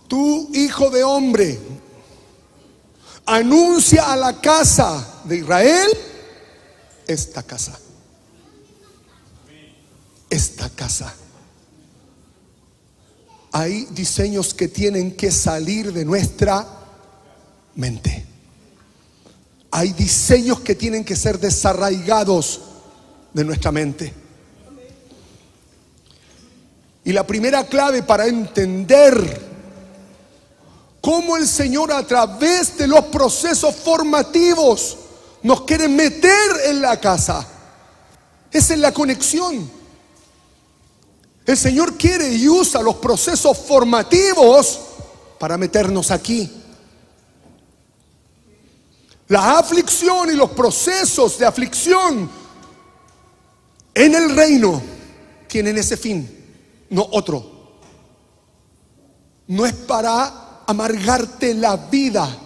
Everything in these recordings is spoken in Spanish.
tú, hijo de hombre, anuncia a la casa de Israel esta casa. Esta casa. Hay diseños que tienen que salir de nuestra mente. Hay diseños que tienen que ser desarraigados de nuestra mente. Y la primera clave para entender cómo el Señor a través de los procesos formativos nos quiere meter en la casa, es en la conexión. El Señor quiere y usa los procesos formativos para meternos aquí. La aflicción y los procesos de aflicción en el reino tienen ese fin, no otro. No es para amargarte la vida.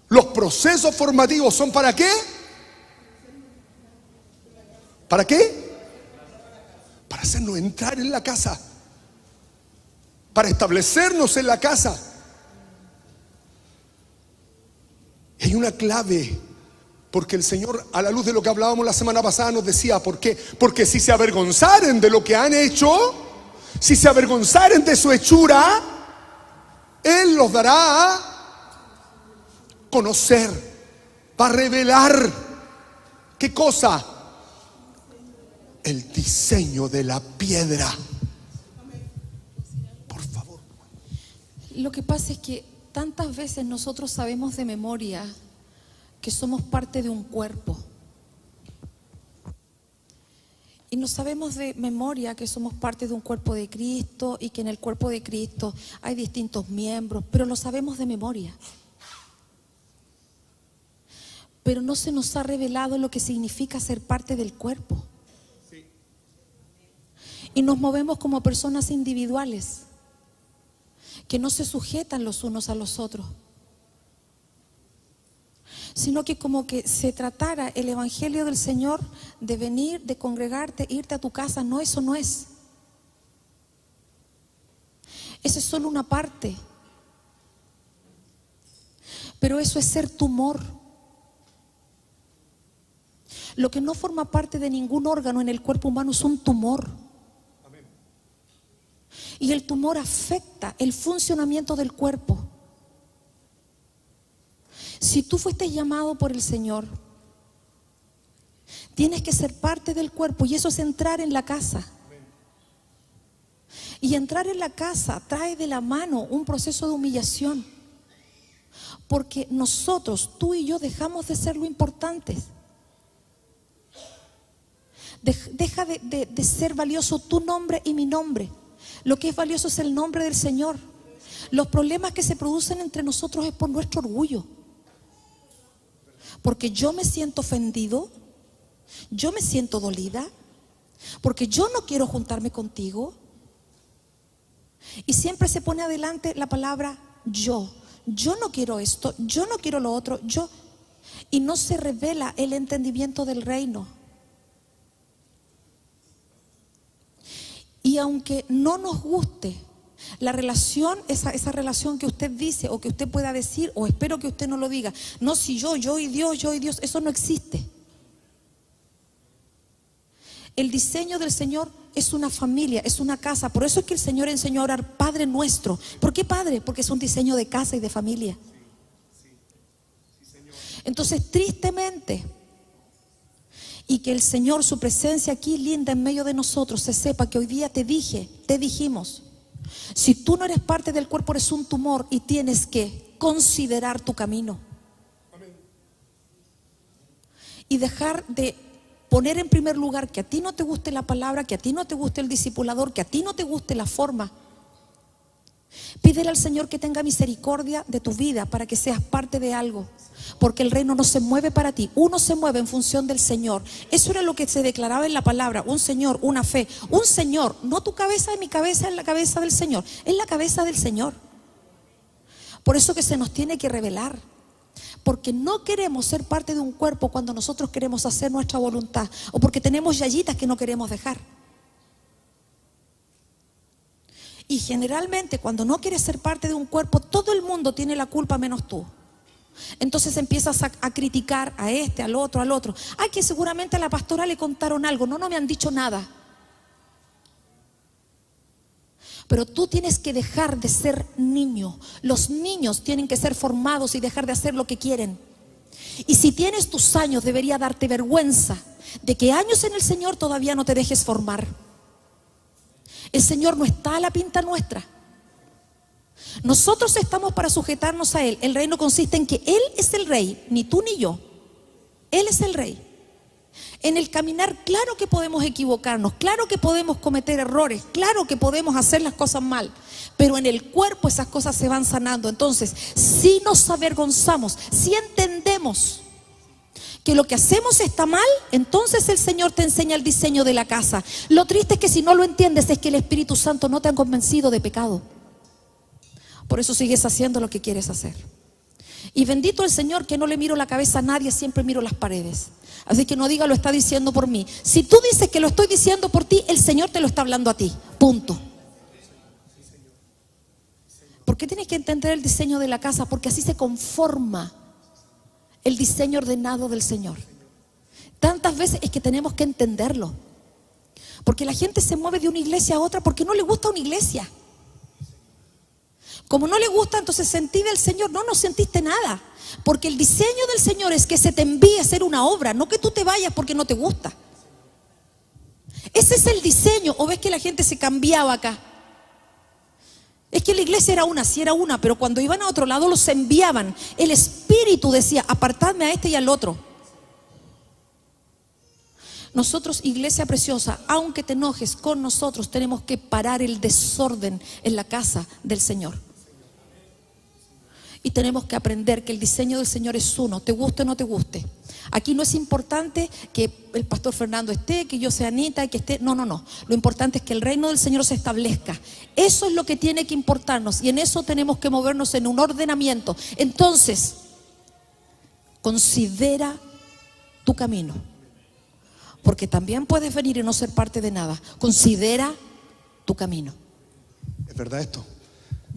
Los procesos formativos son ¿para qué? ¿Para qué? Para hacernos entrar en la casa, para establecernos en la casa. Y hay una clave, porque el Señor, a la luz de lo que hablábamos la semana pasada, nos decía: ¿por qué? Porque si se avergonzaren de lo que han hecho, si se avergonzaren de su hechura, Él los dará a conocer, va a revelar. ¿Qué cosa? El diseño de la piedra. Por favor. Lo que pasa es que tantas veces nosotros sabemos de memoria que somos parte de un cuerpo. Y no sabemos de memoria que somos parte de un cuerpo de Cristo y que en el cuerpo de Cristo hay distintos miembros, pero lo sabemos de memoria. Pero no se nos ha revelado lo que significa ser parte del cuerpo. Y nos movemos como personas individuales que no se sujetan los unos a los otros, sino que como que se tratara el evangelio del Señor de venir, de congregarte, irte a tu casa. No, eso no es. Eso es solo una parte. Pero eso es ser tumor. Lo que no forma parte de ningún órgano en el cuerpo humano es un tumor. Y el tumor afecta el funcionamiento del cuerpo. Si tú fuiste llamado por el Señor, tienes que ser parte del cuerpo, y eso es entrar en la casa. Y entrar en la casa trae de la mano un proceso de humillación, porque nosotros, tú y yo, dejamos de ser lo importantes. Deja de ser valioso tu nombre y mi nombre. Lo que es valioso es el nombre del Señor. Los problemas que se producen entre nosotros es por nuestro orgullo. Porque yo me siento ofendido, yo me siento dolida, porque yo no quiero juntarme contigo. Y siempre se pone adelante la palabra yo. Yo no quiero esto, yo no quiero lo otro, yo. Y no se revela el entendimiento del reino. Y aunque no nos guste la relación, esa relación que usted dice o que usted pueda decir, o espero que usted no lo diga, no, si yo y Dios, eso no existe. El diseño del Señor es una familia, es una casa. Por eso es que el Señor enseñó a orar Padre Nuestro. ¿Por qué Padre? Porque es un diseño de casa y de familia. Entonces, tristemente, y que el Señor, su presencia aquí linda en medio de nosotros, se sepa que hoy día te dijimos, si tú no eres parte del cuerpo, eres un tumor y tienes que considerar tu camino. Y dejar de poner en primer lugar que a ti no te guste la palabra, que a ti no te guste el discipulador, que a ti no te guste la forma. Pídele al Señor que tenga misericordia de tu vida para que seas parte de algo. Porque el reino no se mueve para ti, uno se mueve en función del Señor. Eso era lo que se declaraba en la palabra: un Señor, una fe. Un Señor, no tu cabeza y mi cabeza, es la cabeza del Señor, es la cabeza del Señor. Por eso que se nos tiene que revelar, porque no queremos ser parte de un cuerpo cuando nosotros queremos hacer nuestra voluntad, o porque tenemos yayitas que no queremos dejar. Y generalmente cuando no quieres ser parte de un cuerpo, todo el mundo tiene la culpa menos tú. Entonces empiezas a criticar a este, al otro, al otro. Ay, que seguramente a la pastora le contaron algo. No me han dicho nada. Pero tú tienes que dejar de ser niño. Los niños tienen que ser formados y dejar de hacer lo que quieren. Y si tienes tus años, debería darte vergüenza de que años en el Señor todavía no te dejes formar. El Señor no está a la pinta nuestra. Nosotros estamos para sujetarnos a Él. El reino consiste en que Él es el rey, ni tú ni yo. Él es el rey. En el caminar, claro que podemos equivocarnos, claro que podemos cometer errores, claro que podemos hacer las cosas mal, pero en el cuerpo esas cosas se van sanando. Entonces, si nos avergonzamos, si entendemos que lo que hacemos está mal, entonces el Señor te enseña el diseño de la casa. Lo triste es que si no lo entiendes es que el Espíritu Santo no te ha convencido de pecado. Por eso sigues haciendo lo que quieres hacer. Y bendito el Señor que no le miro la cabeza a nadie, siempre miro las paredes. Así que no diga lo está diciendo por mí. Si tú dices que lo estoy diciendo por ti, el Señor te lo está hablando a ti. Punto. ¿Por qué tienes que entender el diseño de la casa? Porque así se conforma el diseño ordenado del Señor. Tantas veces es que tenemos que entenderlo. Porque la gente se mueve de una iglesia a otra porque no le gusta una iglesia. Como no le gusta, entonces sentí del Señor. No sentiste nada. Porque el diseño del Señor es que se te envíe a hacer una obra, no que tú te vayas porque no te gusta. Ese es el diseño. ¿O ves que la gente se cambiaba acá? Es que la iglesia era una, sí era una, pero cuando iban a otro lado los enviaban. El Espíritu decía, apartadme a este y al otro. Nosotros, iglesia preciosa, aunque te enojes con nosotros, tenemos que parar el desorden en la casa del Señor. Y tenemos que aprender que el diseño del Señor es uno, te guste o no te guste. Aquí no es importante que el pastor Fernando esté, que yo sea Anita, que esté. No. Lo importante es que el reino del Señor se establezca. Eso es lo que tiene que importarnos. Y en eso tenemos que movernos en un ordenamiento. Entonces, considera tu camino. Porque también puedes venir y no ser parte de nada. Considera tu camino. Es verdad esto.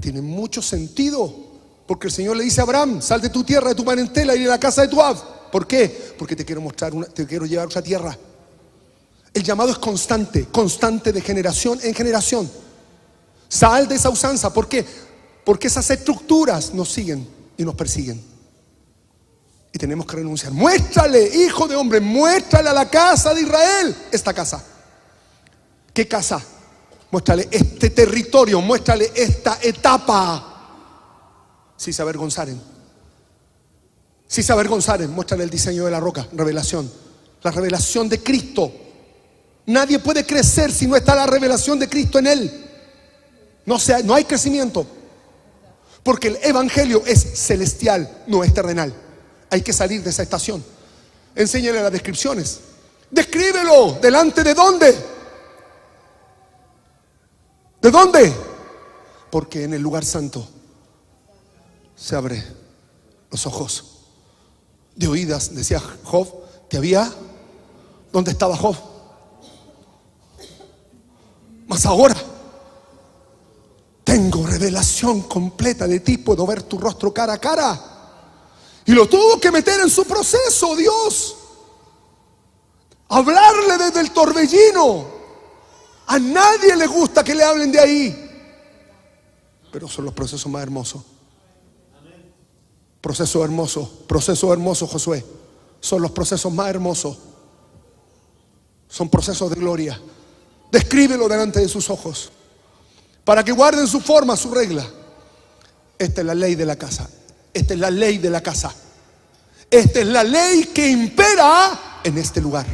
Tiene mucho sentido. Porque el Señor le dice a Abraham, sal de tu tierra, de tu parentela y de la casa de tu ab. ¿Por qué? Porque te quiero mostrar, te quiero llevar a otra tierra. El llamado es constante de generación en generación. Sal de esa usanza. ¿Por qué? Porque esas estructuras nos siguen y nos persiguen. Y tenemos que renunciar. Muéstrale, hijo de hombre, muéstrale a la casa de Israel esta casa. ¿Qué casa? Muéstrale este territorio, muéstrale esta etapa. Si se avergonzaren, muéstrale el diseño de la roca, revelación. La revelación de Cristo. Nadie puede crecer si no está la revelación de Cristo en él. No hay crecimiento. Porque el evangelio es celestial, no es terrenal. Hay que salir de esa estación. Enséñale las descripciones. Descríbelo. ¿Delante de dónde? ¿De dónde? Porque en el lugar santo se abre los ojos. De oídas, decía Job, que había. ¿Dónde estaba Job? Mas ahora tengo revelación completa de ti. Puedo ver tu rostro cara a cara. Y lo tuvo que meter en su proceso, Dios. Hablarle desde el torbellino. A nadie le gusta que le hablen de ahí. Pero son los procesos más hermosos. Proceso hermoso, Josué. Son los procesos más hermosos. Son procesos de gloria. Descríbelo delante de sus ojos, para que guarden su forma, su regla. Esta es la ley de la casa. Esta es la ley de la casa. Esta es la ley que impera en este lugar.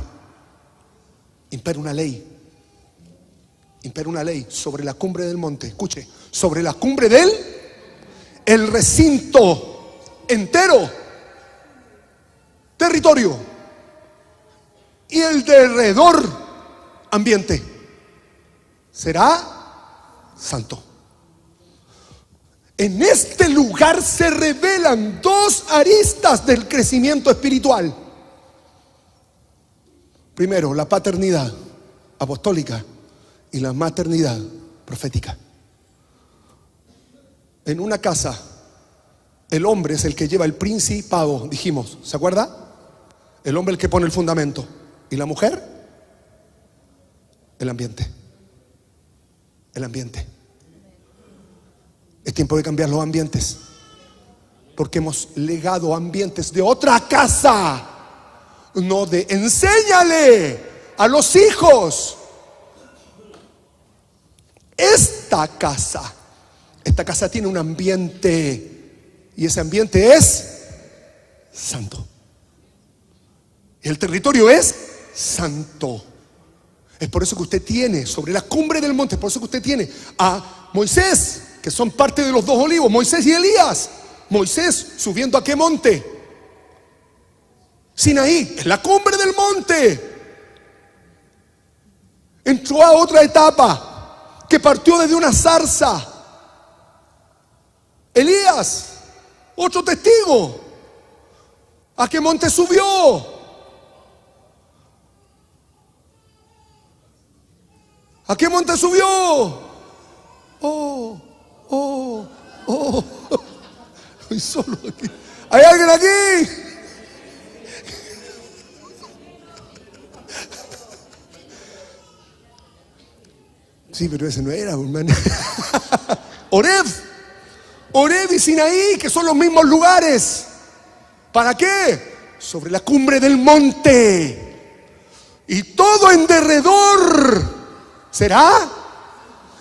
Impera una ley. Impera una ley sobre la cumbre del monte. Escuche, sobre la cumbre del el recinto entero, territorio, y el de alrededor ambiente será santo. En este lugar se revelan dos aristas del crecimiento espiritual. Primero, la paternidad apostólica y la maternidad profética. En una casa, el hombre es el que lleva el principado, dijimos, ¿se acuerda? El hombre es el que pone el fundamento. ¿Y la mujer? El ambiente. El ambiente. Es tiempo de cambiar los ambientes, porque hemos legado ambientes de otra casa, no de enséñale a los hijos. Esta casa tiene un ambiente, y ese ambiente es santo. El territorio es santo. Es por eso que usted tiene sobre la cumbre del monte, es por eso que usted tiene a Moisés, que son parte de los dos olivos, Moisés y Elías. Moisés subiendo a qué monte? Sinaí, en la cumbre del monte. Entró a otra etapa que partió desde una zarza. Elías, otro testigo. ¿A qué monte subió? ¿A qué monte subió? Estoy solo aquí. ¿Hay alguien aquí? Sí, pero ese no era, hermano. Oreb y Sinaí, que son los mismos lugares. ¿Para qué? Sobre la cumbre del monte. Y todo en derredor. ¿Será?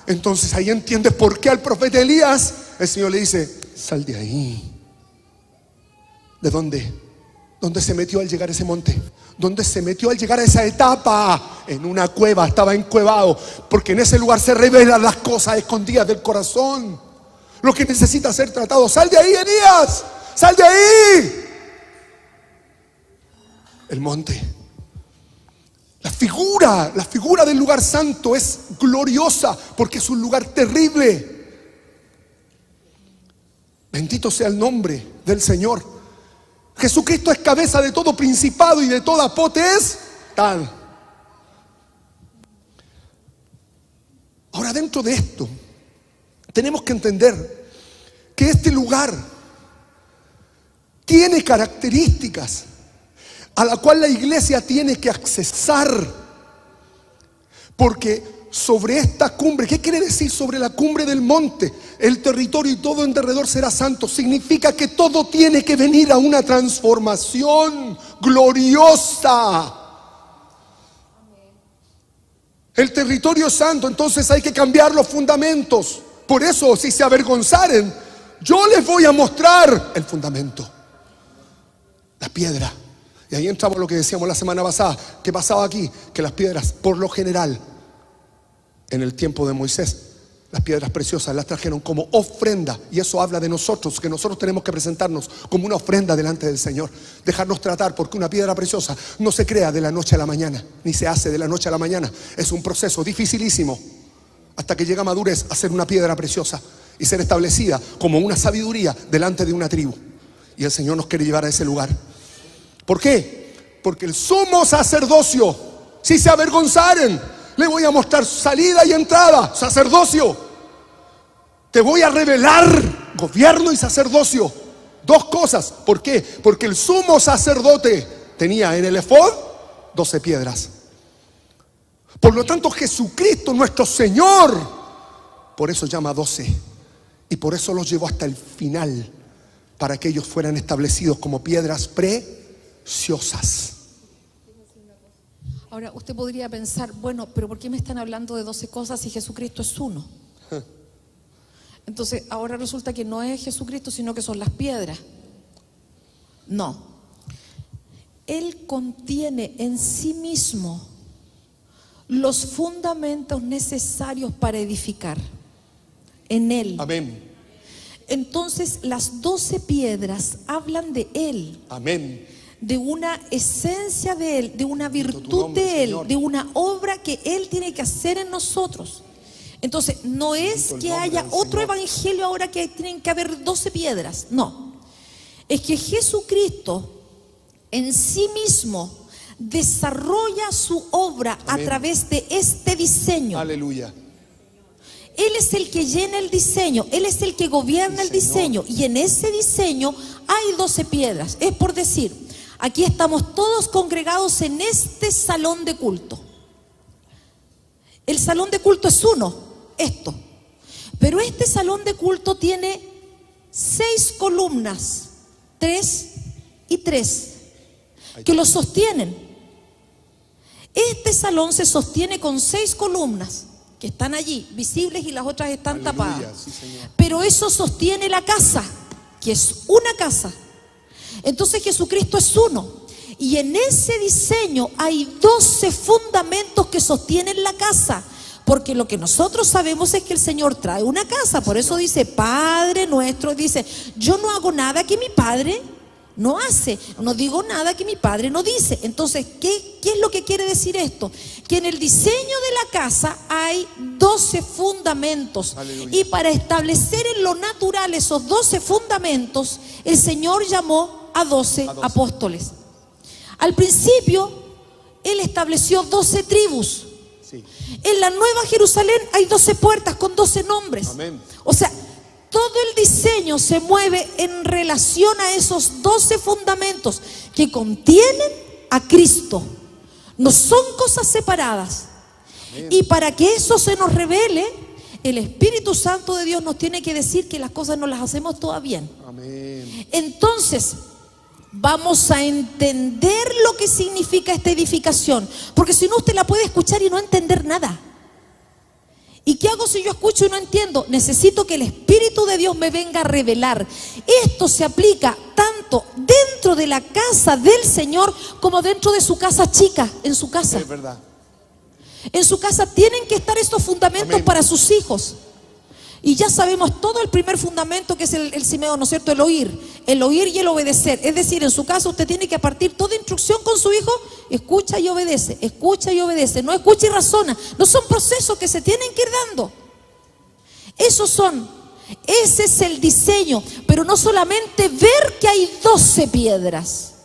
Entonces ahí entiendes por qué al profeta Elías el Señor le dice: sal de ahí. ¿De dónde? ¿Dónde se metió al llegar a ese monte? ¿Dónde se metió al llegar a esa etapa? En una cueva, estaba encuevado, porque en ese lugar se revelan las cosas escondidas del corazón, lo que necesita ser tratado. Sal de ahí, Elías, sal de ahí. El monte. La figura del lugar santo es gloriosa, porque es un lugar terrible. Bendito sea el nombre del Señor. Jesucristo es cabeza de todo principado y de toda potestad. Ahora, dentro de esto tenemos que entender que este lugar tiene características a la cual la iglesia tiene que accesar, porque sobre esta cumbre, ¿qué quiere decir sobre la cumbre del monte? El territorio y todo en derredor será santo. Significa que todo tiene que venir a una transformación gloriosa. El territorio es santo, entonces hay que cambiar los fundamentos. Por eso, si se avergonzaren, yo les voy a mostrar el fundamento, la piedra. Y ahí entramos lo que decíamos la semana pasada. ¿Qué pasaba aquí? Que las piedras, por lo general, en el tiempo de Moisés, las piedras preciosas las trajeron como ofrenda. Y eso habla de nosotros, que nosotros tenemos que presentarnos como una ofrenda delante del Señor. Dejarnos tratar, porque una piedra preciosa no se crea de la noche a la mañana, ni se hace de la noche a la mañana. Es un proceso dificilísimo, hasta que llega a madurez a ser una piedra preciosa y ser establecida como una sabiduría delante de una tribu. Y el Señor nos quiere llevar a ese lugar. ¿Por qué? Porque el sumo sacerdocio, si se avergonzaren, le voy a mostrar salida y entrada. Sacerdocio, te voy a revelar gobierno y sacerdocio. Dos cosas. ¿Por qué? Porque el sumo sacerdote tenía en el efod 12 piedras. Por lo tanto, Jesucristo, nuestro Señor, por eso llama 12. Y por eso los llevó hasta el final, para que ellos fueran establecidos como piedras preciosas. Ahora usted podría pensar, bueno, pero ¿por qué me están hablando de 12 cosas si Jesucristo es uno? Entonces ahora resulta que no es Jesucristo, sino que son las piedras. No. Él contiene en sí mismo los fundamentos necesarios para edificar. En Él. Amén. Entonces las 12 piedras hablan de Él. Amén. De una esencia de Él, de una virtud de Él, de una obra que Él tiene que hacer en nosotros. Entonces, no es que haya otro evangelio ahora que tienen que haber 12 piedras, no. Es que Jesucristo en sí mismo desarrolla su obra a través de este diseño. Aleluya. Él es el que llena el diseño, Él es el que gobierna el diseño. Y en ese diseño hay 12 piedras. Es por decir, aquí estamos todos congregados en este salón de culto. El salón de culto es uno, esto. Pero este salón de culto tiene 6 columnas, 3 y 3, que lo sostienen. Este salón se sostiene con 6 columnas que están allí, visibles, y las otras están tapadas. Sí, Señor. Pero eso sostiene la casa, que es una casa. Entonces Jesucristo es uno. Y en ese diseño hay 12 fundamentos que sostienen la casa. Porque lo que nosotros sabemos es que el Señor trae una casa. Por eso dice, Padre nuestro, dice, yo no hago nada que mi Padre no hace, no digo nada que mi Padre no dice. Entonces, ¿qué es lo que quiere decir esto? Que en el diseño de la casa hay 12 fundamentos. Aleluya. Y para establecer en lo natural esos 12 fundamentos, el Señor llamó a 12 apóstoles. Al principio, Él estableció 12 tribus. Sí. En la Nueva Jerusalén hay 12 puertas con 12 nombres. Amén. O sea, todo el diseño se mueve en relación a esos 12 fundamentos que contienen a Cristo. No son cosas separadas. Amén. Y para que eso se nos revele, el Espíritu Santo de Dios nos tiene que decir que las cosas no las hacemos todas bien. Amén. Entonces, vamos a entender lo que significa esta edificación. Porque si no, usted la puede escuchar y no entender nada. ¿Y qué hago si yo escucho y no entiendo? Necesito que el Espíritu de Dios me venga a revelar. Esto se aplica tanto dentro de la casa del Señor como dentro de su casa chica, en su casa. Es verdad. En su casa tienen que estar estos fundamentos. Amén. Para sus hijos. Y ya sabemos todo el primer fundamento, que es el Simeón, ¿no es cierto? El oír y el obedecer. Es decir, en su casa usted tiene que, a partir toda instrucción con su hijo, escucha y obedece, escucha y obedece. No escucha y razona. No son procesos que se tienen que ir dando. Ese es el diseño. Pero no solamente ver que hay 12 piedras,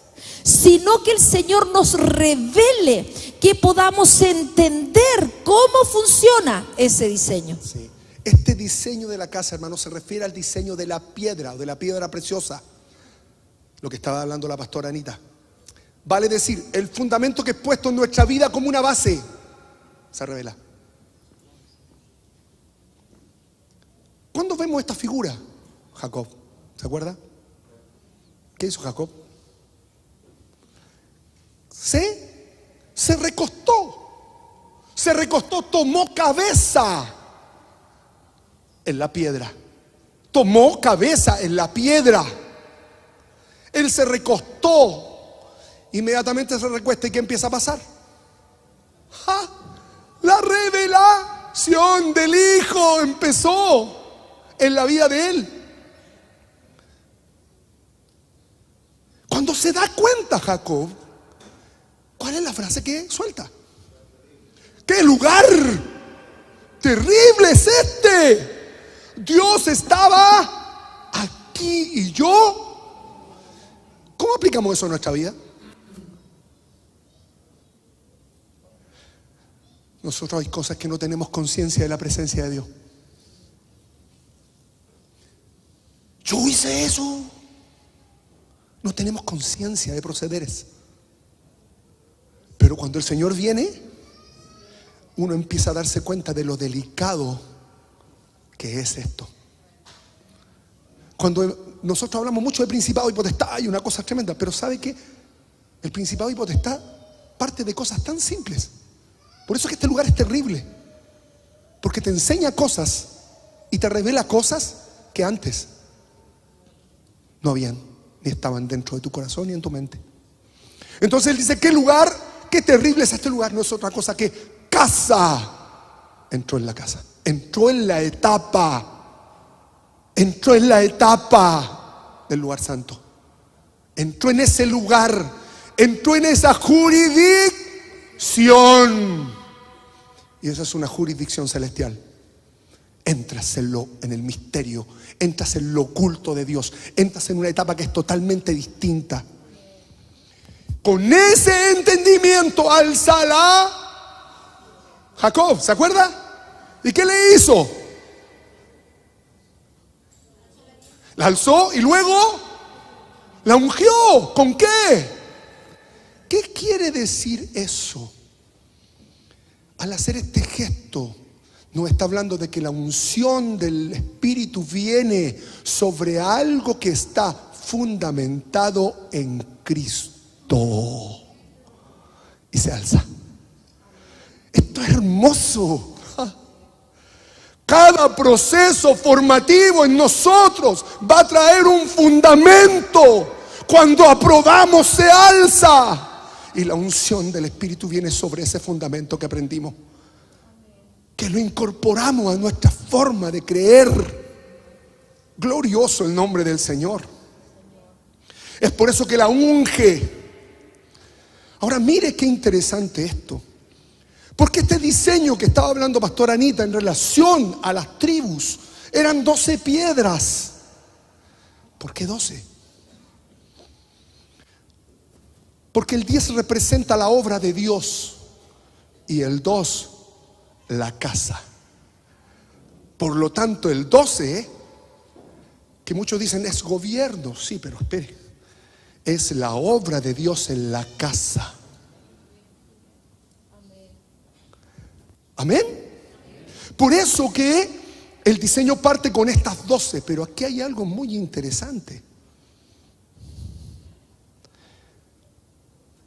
sino que el Señor nos revele, que podamos entender cómo funciona ese diseño. Sí. Este diseño de la casa, hermano, se refiere al diseño de la piedra, o de la piedra preciosa. Lo que estaba hablando la pastora Anita. Vale decir, el fundamento que es puesto en nuestra vida como una base, se revela. ¿Cuándo vemos esta figura? Jacob, ¿se acuerda? ¿Qué hizo Jacob? Se recostó, tomó cabeza en la piedra. Tomó cabeza en la piedra. Él se recostó. Inmediatamente se recuesta, ¿y qué empieza a pasar? ¡Ja! La revelación del Hijo empezó en la vida de él. Cuando se da cuenta Jacob, ¿cuál es la frase que suelta? ¡Qué lugar terrible es este! Dios estaba aquí y yo. ¿Cómo aplicamos eso en nuestra vida? Nosotros hay cosas que no tenemos conciencia de la presencia de Dios. Yo hice eso. No tenemos conciencia de procederes. Pero cuando el Señor viene, uno empieza a darse cuenta de lo delicado que es esto. Cuando nosotros hablamos mucho de principado y potestad, hay una cosa tremenda, pero ¿sabe qué? El principado y potestad parte de cosas tan simples. Por eso es que este lugar es terrible, porque te enseña cosas y te revela cosas que antes no habían, ni estaban dentro de tu corazón ni en tu mente. Entonces él dice, ¿qué lugar? Qué terrible es este lugar. No es otra cosa que casa. Entró en la casa, entró en la etapa del lugar santo, entró en ese lugar, entró en esa jurisdicción. Y esa es una jurisdicción celestial. Entras en el misterio, entras en lo oculto de Dios, entras en una etapa que es totalmente distinta. Con ese entendimiento alza Jacob, ¿se acuerda? ¿Y qué le hizo? La alzó y luego la ungió. ¿Con qué? ¿Qué quiere decir eso? Al hacer este gesto, nos está hablando de que la unción del Espíritu viene sobre algo que está fundamentado en Cristo. Y se alza. Esto es hermoso. Cada proceso formativo en nosotros va a traer un fundamento. Cuando aprobamos, se alza. Y la unción del Espíritu viene sobre ese fundamento que aprendimos, que lo incorporamos a nuestra forma de creer. Glorioso el nombre del Señor. Es por eso que la unge. Ahora mire qué interesante esto. Porque este diseño que estaba hablando Pastora Anita en relación a las tribus eran 12 piedras. ¿Por qué 12? Porque el 10 representa la obra de Dios y el 2 la casa. Por lo tanto, el 12, que muchos dicen es gobierno, sí, pero espere, es la obra de Dios en la casa. Amén. Por eso que el diseño parte con estas 12, pero aquí hay algo muy interesante.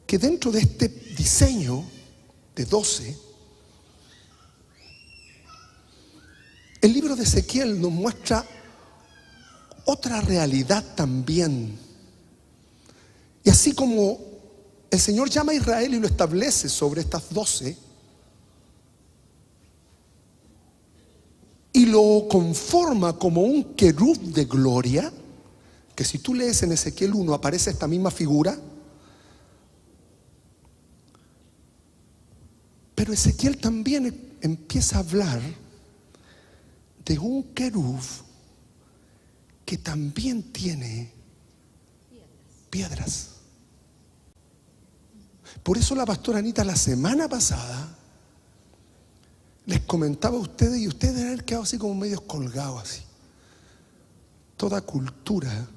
Que dentro de este diseño de 12, el libro de Ezequiel nos muestra otra realidad también. Y así como el Señor llama a Israel y lo establece sobre estas 12, y lo conforma como un querub de gloria, que si tú lees en Ezequiel 1 aparece esta misma figura. Pero Ezequiel también empieza a hablar de un querub que también tiene piedras. Por eso la pastora Anita la semana pasada les comentaba a ustedes, y ustedes deben haber quedado así como medios colgados así. Toda cultura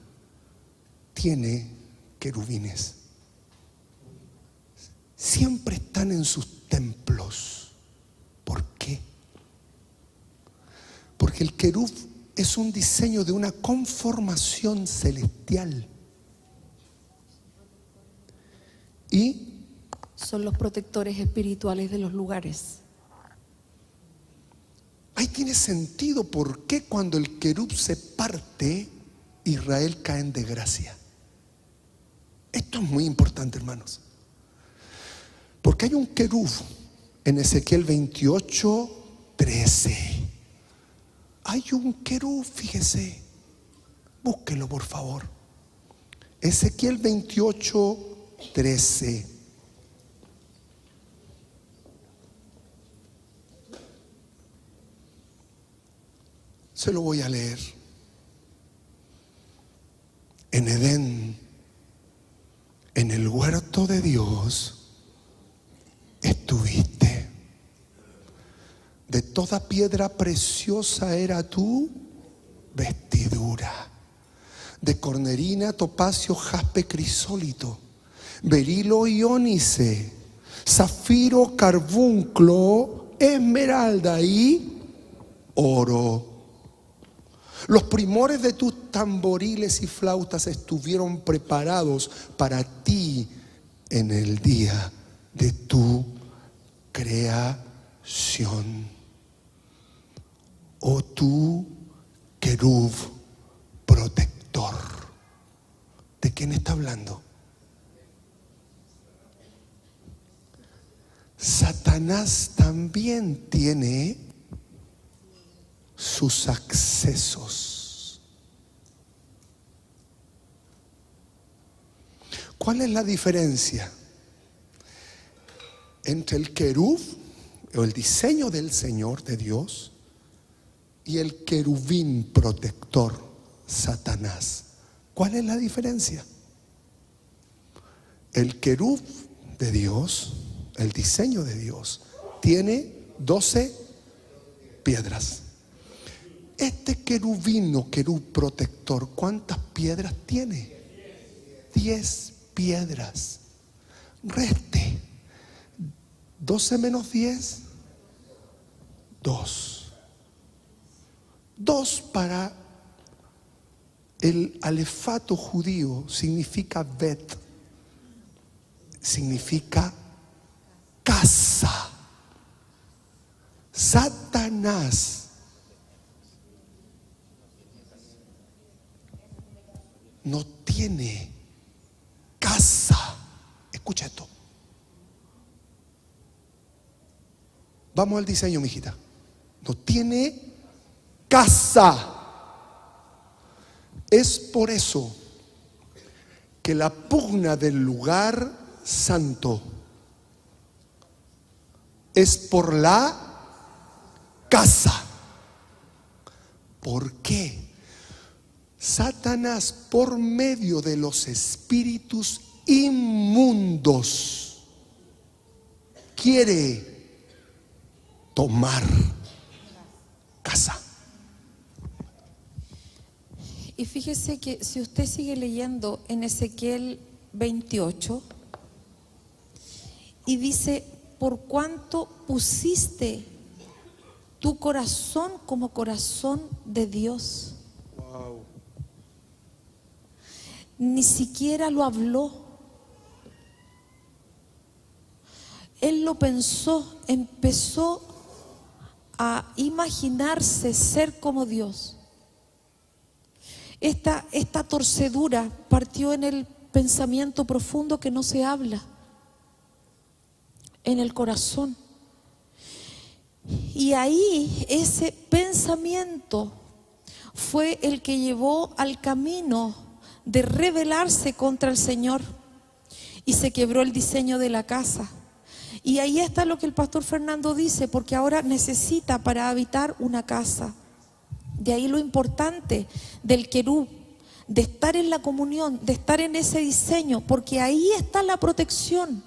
tiene querubines. Siempre están en sus templos. ¿Por qué? Porque el querub es un diseño de una conformación celestial. Y son los protectores espirituales de los lugares. ahí tiene sentido por qué cuando el querub se parte, Israel cae en desgracia. Esto es muy importante, hermanos. Porque hay un querub en Ezequiel 28:13. Hay un querub, fíjese. Búsquelo, por favor. Ezequiel 28:13. Se lo voy a leer. En Edén, en el huerto de Dios, estuviste. De toda piedra preciosa era tu vestidura. De cornerina, topacio, jaspe, crisólito, berilo y ónice, zafiro, carbunclo, esmeralda y oro. Los primores de tus tamboriles y flautas estuvieron preparados para ti en el día de tu creación. Oh tú, querub protector. ¿De quién está hablando? Satanás también tiene sus accesos. ¿Cuál es la diferencia entre el querub o el diseño del Señor, de Dios, y el querubín protector, Satanás? ¿Cuál es la diferencia? El querub de Dios, el diseño de Dios, tiene 12 piedras. este querubino, querub protector, ¿cuántas piedras tiene? 10 piedras. Reste. 12 menos 10. 2. 2 para el alefato judío significa bet. Significa casa. Satanás no tiene casa. Escucha esto. Vamos al diseño, mijita. No tiene casa. Es por eso que la pugna del lugar santo es por la casa. ¿Por qué? Satanás, por medio de los espíritus inmundos, quiere tomar casa. Y fíjese que si usted sigue leyendo en Ezequiel 28 y dice: por cuanto pusiste tu corazón como corazón de Dios. Wow. Ni siquiera lo habló. Él lo pensó, empezó a imaginarse ser como Dios. Esta torcedura partió en el pensamiento profundo que no se habla, en el corazón. Y ahí ese pensamiento fue el que llevó al camino de rebelarse contra el Señor, y se quebró el diseño de la casa. Y ahí está lo que el pastor Fernando dice, porque ahora necesita para habitar una casa. De ahí lo importante del querub, de estar en la comunión, de estar en ese diseño, porque ahí está la protección.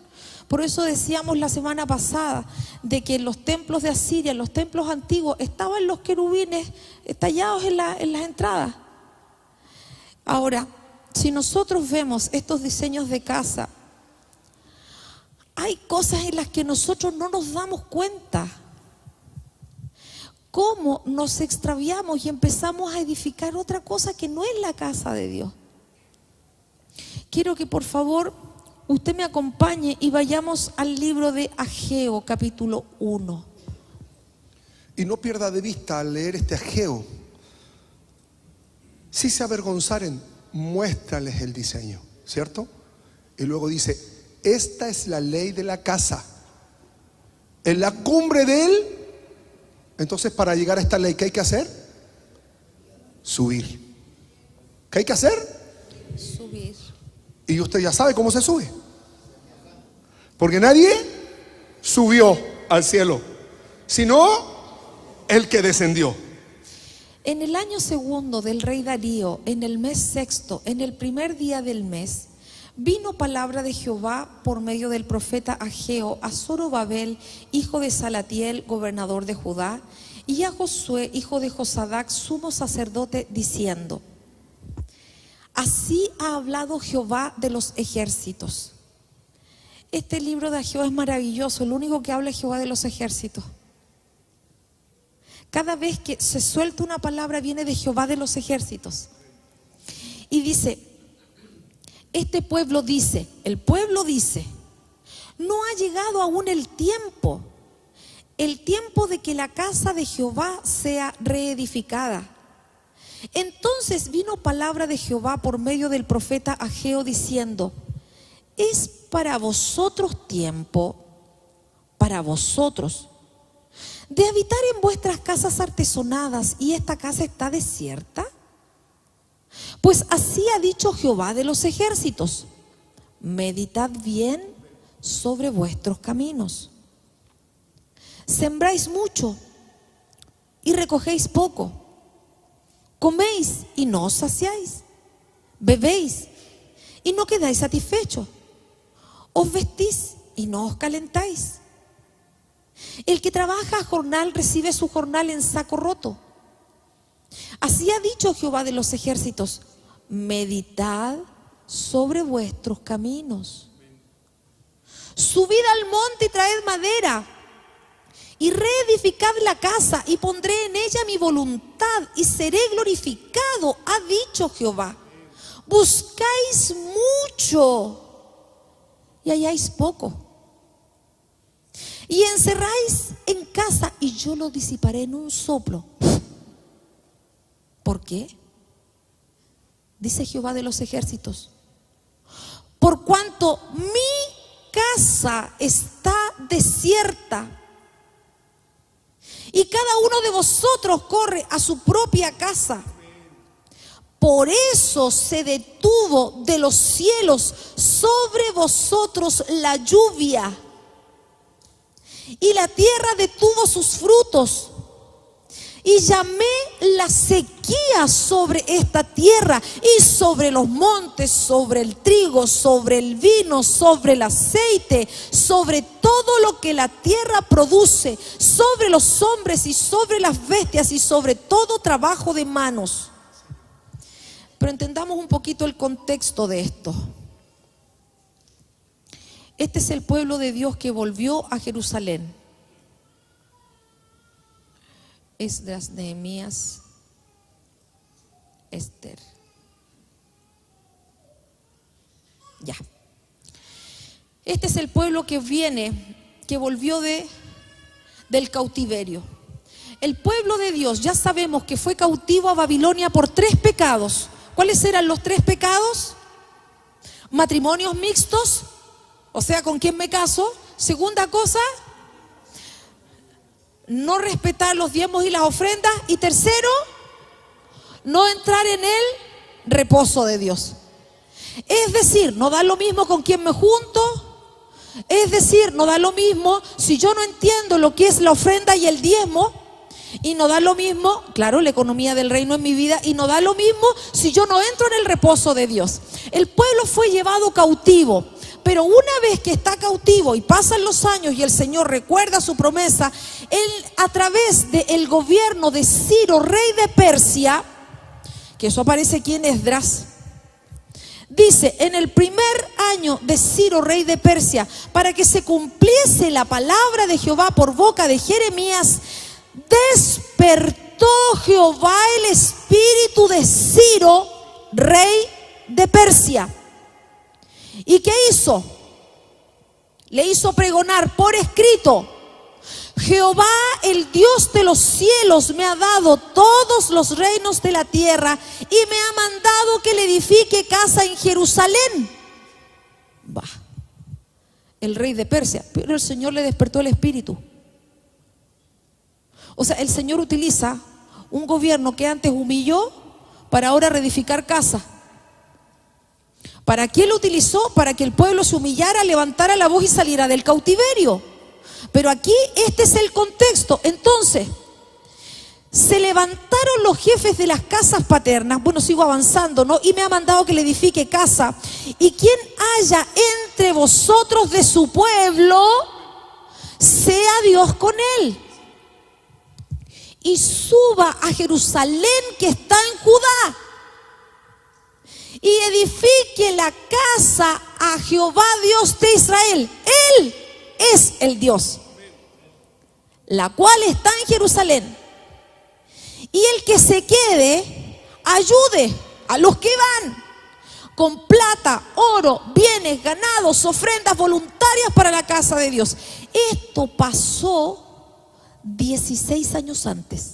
Por eso decíamos la semana pasada de que en los templos de Asiria, en los templos antiguos, estaban los querubines tallados en las entradas. Ahora, si nosotros vemos estos diseños de casa, hay cosas en las que nosotros no nos damos cuenta. Cómo nos extraviamos y empezamos a edificar otra cosa que no es la casa de Dios. Quiero que por favor usted me acompañe y vayamos al libro de Ageo, capítulo 1. Y no pierda de vista al leer este Ageo, si se avergonzaren, muéstrales el diseño, ¿cierto? Y luego dice: esta es la ley de la casa. En la cumbre de él. Entonces, para llegar a esta ley, ¿qué hay que hacer? Subir. ¿Qué hay que hacer? Subir. Y usted ya sabe cómo se sube, porque nadie subió al cielo, sino el que descendió. En el año segundo del rey Darío, en el mes sexto, en el primer día del mes, vino palabra de Jehová por medio del profeta Ageo a Zorobabel, hijo de Salatiel, gobernador de Judá, y a Josué, hijo de Josadac, sumo sacerdote, diciendo: así ha hablado Jehová de los ejércitos. Este libro de Ageo es maravilloso. Lo único que habla es Jehová de los ejércitos. Cada vez que se suelta una palabra viene de Jehová de los ejércitos. Y dice: este pueblo dice, el pueblo dice, no ha llegado aún el tiempo de que la casa de Jehová sea reedificada. Entonces vino palabra de Jehová por medio del profeta Ageo diciendo: es para vosotros tiempo, para vosotros, de habitar en vuestras casas artesonadas, y esta casa está desierta. Pues así ha dicho Jehová de los ejércitos: meditad bien sobre vuestros caminos. Sembráis mucho y recogéis poco. Coméis y no os saciáis. Bebéis y no quedáis satisfechos. Os vestís y no os calentáis. El que trabaja a jornal recibe su jornal en saco roto. Así ha dicho Jehová de los ejércitos: meditad sobre vuestros caminos. Subid al monte y traed madera, y reedificad la casa, y pondré en ella mi voluntad, y seré glorificado, ha dicho Jehová. Buscáis mucho y halláis poco, y encerráis en casa, y yo lo disiparé en un soplo. ¿Por qué? Dice Jehová de los ejércitos: por cuanto mi casa está desierta, y cada uno de vosotros corre a su propia casa. Por eso se detuvo de los cielos sobre vosotros la lluvia, y la tierra detuvo sus frutos, y llamé la sequía sobre esta tierra y sobre los montes, sobre el trigo, sobre el vino, sobre el aceite, sobre todo lo que la tierra produce, sobre los hombres y sobre las bestias y sobre todo trabajo de manos. Pero entendamos un poquito el contexto de esto. Este es el pueblo de Dios que volvió a Jerusalén. Esdras, Nehemías, Esther. Ya. Este es el pueblo que volvió del cautiverio. El pueblo de Dios, ya sabemos que fue cautivo a Babilonia por 3 pecados. ¿Cuáles eran los 3 pecados? Matrimonios mixtos, o sea, ¿con quién me caso? Segunda cosa, no respetar los diezmos y las ofrendas. Y tercero, no entrar en el reposo de Dios. Es decir, no da lo mismo con quién me junto. Es decir, no da lo mismo si yo no entiendo lo que es la ofrenda y el diezmo. Y no da lo mismo, claro, la economía del reino en mi vida. Y no da lo mismo si yo no entro en el reposo de Dios. El pueblo fue llevado cautivo. Pero una vez que está cautivo y pasan los años y el Señor recuerda su promesa, Él, a través del gobierno de Ciro, rey de Persia, que eso aparece aquí en Esdras, dice: en el primer año de Ciro, rey de Persia, para que se cumpliese la palabra de Jehová por boca de Jeremías, despertó Jehová el espíritu de Ciro, rey de Persia. ¿Y qué hizo? Le hizo pregonar por escrito: Jehová, el Dios de los cielos, me ha dado todos los reinos de la tierra y me ha mandado que le edifique casa en Jerusalén. El rey de Persia, pero el Señor le despertó el espíritu. O sea, el Señor utiliza un gobierno que antes humilló para ahora reedificar casa. ¿Para qué lo utilizó? Para que el pueblo se humillara, levantara la voz y saliera del cautiverio. Pero aquí este es el contexto. Entonces, se levantaron los jefes de las casas paternas. Bueno, sigo avanzando, ¿no? Y me ha mandado que le edifique casa. Y quien haya entre vosotros de su pueblo, sea Dios con él. Y suba a Jerusalén, que está en Judá, y edifique la casa a Jehová Dios de Israel. Él es el Dios, la cual está en Jerusalén. Y el que se quede, ayude a los que van con plata, oro, bienes, ganados, ofrendas voluntarias para la casa de Dios. Esto pasó 16 años antes.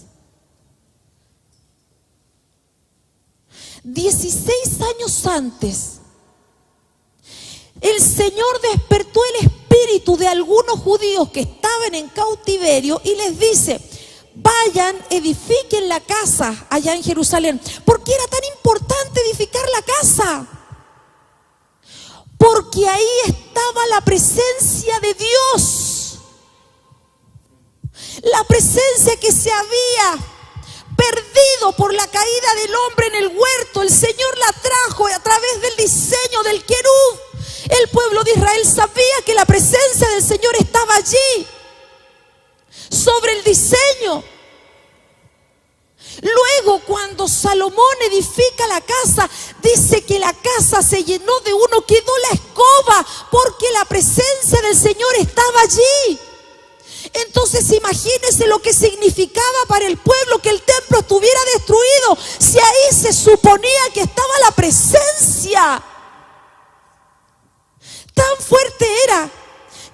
16 años antes, el Señor despertó el espíritu de algunos judíos que estaban en cautiverio y les dice: vayan, edifiquen la casa allá en Jerusalén. ¿Por qué era tan importante edificar la casa? Porque ahí estaba la presencia de Dios, la presencia que se había perdido por la caída del hombre en el huerto. El Señor la trajo a través del diseño del querub. El pueblo de Israel sabía que la presencia del Señor estaba allí, sobre el diseño. Luego, cuando cuando Salomón edifica la casa, dice que la casa se llenó de uno, quedó la escoba, porque la presencia del Señor estaba allí. Entonces imagínense lo que significaba para el pueblo que el templo estuviera destruido, si ahí se suponía que estaba la presencia. Tan fuerte era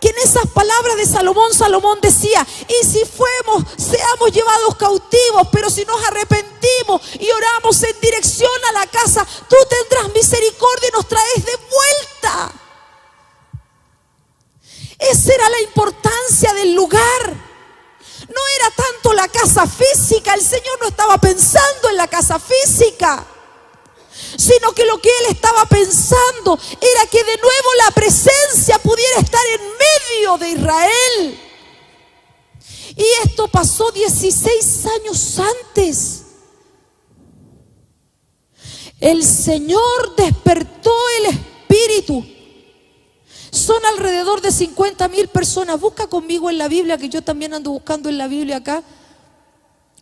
que en esas palabras de Salomón, Salomón decía: y si seamos llevados cautivos, pero si nos arrepentimos y oramos en dirección a la casa, tú tendrás misericordia y nos traes de vuelta. Esa era la importancia del lugar. No era tanto la casa física, el Señor no estaba pensando en la casa física, sino que lo que Él estaba pensando era que de nuevo la presencia pudiera estar en medio de Israel. Y esto pasó 16 años antes. El Señor despertó el espíritu. Son alrededor de 50,000 personas. Busca conmigo en la Biblia, que yo también ando buscando en la Biblia acá,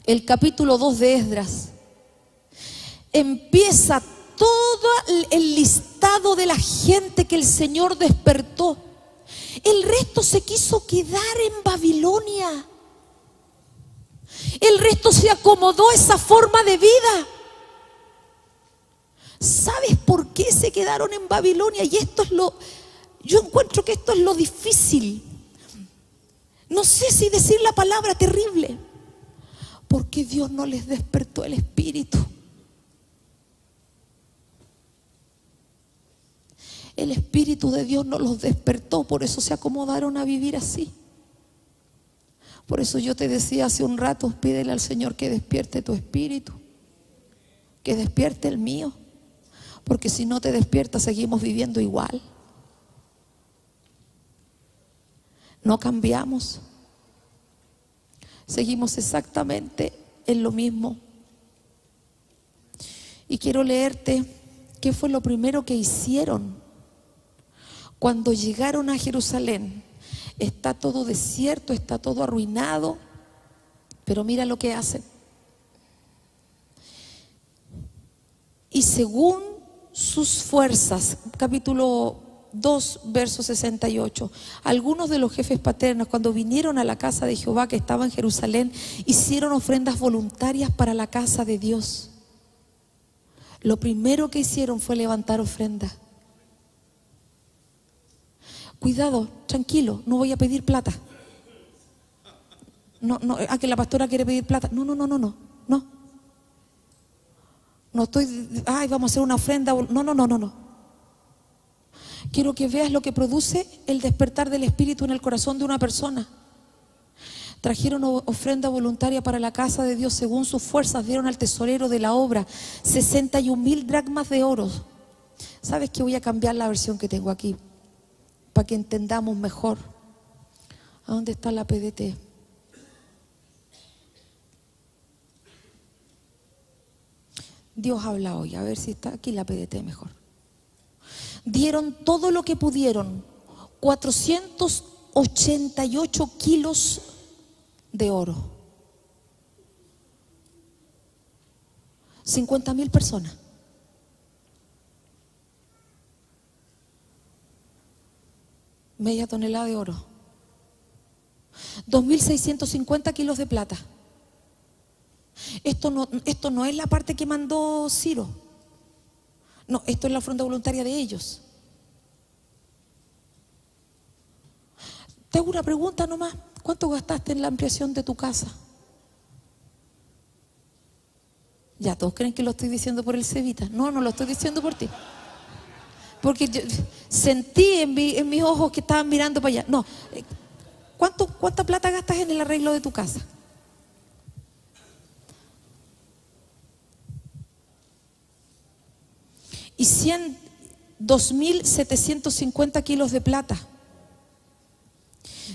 el capítulo 2 de Esdras. Empieza todo el listado de la gente que el Señor despertó. El resto se quiso quedar en Babilonia. El resto se acomodó a esa forma de vida. ¿Sabes por qué se quedaron en Babilonia? Y yo encuentro que esto es lo difícil. No sé si decir la palabra terrible. Porque Dios no les despertó el espíritu. El Espíritu de Dios no los despertó, por eso se acomodaron a vivir así. Por eso yo te decía hace un rato, pídele al Señor que despierte tu espíritu, que despierte el mío, porque si no te despierta seguimos viviendo igual. No cambiamos, seguimos exactamente en lo mismo. Y quiero leerte qué fue lo primero que hicieron cuando llegaron a Jerusalén. Está todo desierto, está todo arruinado, pero mira lo que hacen. Y según sus fuerzas, capítulo 2, verso 68, algunos de los jefes paternos, cuando vinieron a la casa de Jehová que estaba en Jerusalén, hicieron ofrendas voluntarias para la casa de Dios. Lo primero que hicieron fue levantar ofrendas. Cuidado, tranquilo, no voy a pedir plata. No, que la pastora quiere pedir plata. No. No estoy, vamos a hacer una ofrenda. No. Quiero que veas lo que produce el despertar del espíritu en el corazón de una persona. Trajeron ofrenda voluntaria para la casa de Dios según sus fuerzas. Dieron al tesorero de la obra 61,000 dracmas de oro. ¿Sabes qué? Voy a cambiar la versión que tengo aquí para que entendamos mejor. ¿A dónde está la PDT? Dios habla hoy, a ver si está aquí la PDT mejor. Dieron todo lo que pudieron, 488 kilos de oro. 50,000 personas. Media tonelada de oro. 2,650 kilos de plata. Esto no es la parte que mandó Ciro. No, esto es la ofrenda voluntaria de ellos. Te hago una pregunta nomás. ¿Cuánto gastaste en la ampliación de tu casa? Ya, todos creen que lo estoy diciendo por el Cevita. No lo estoy diciendo por ti. Porque yo sentí en mis ojos que estaban mirando para allá. No, ¿cuánta plata gastas en el arreglo de tu casa? Y 2,750 kilos de plata.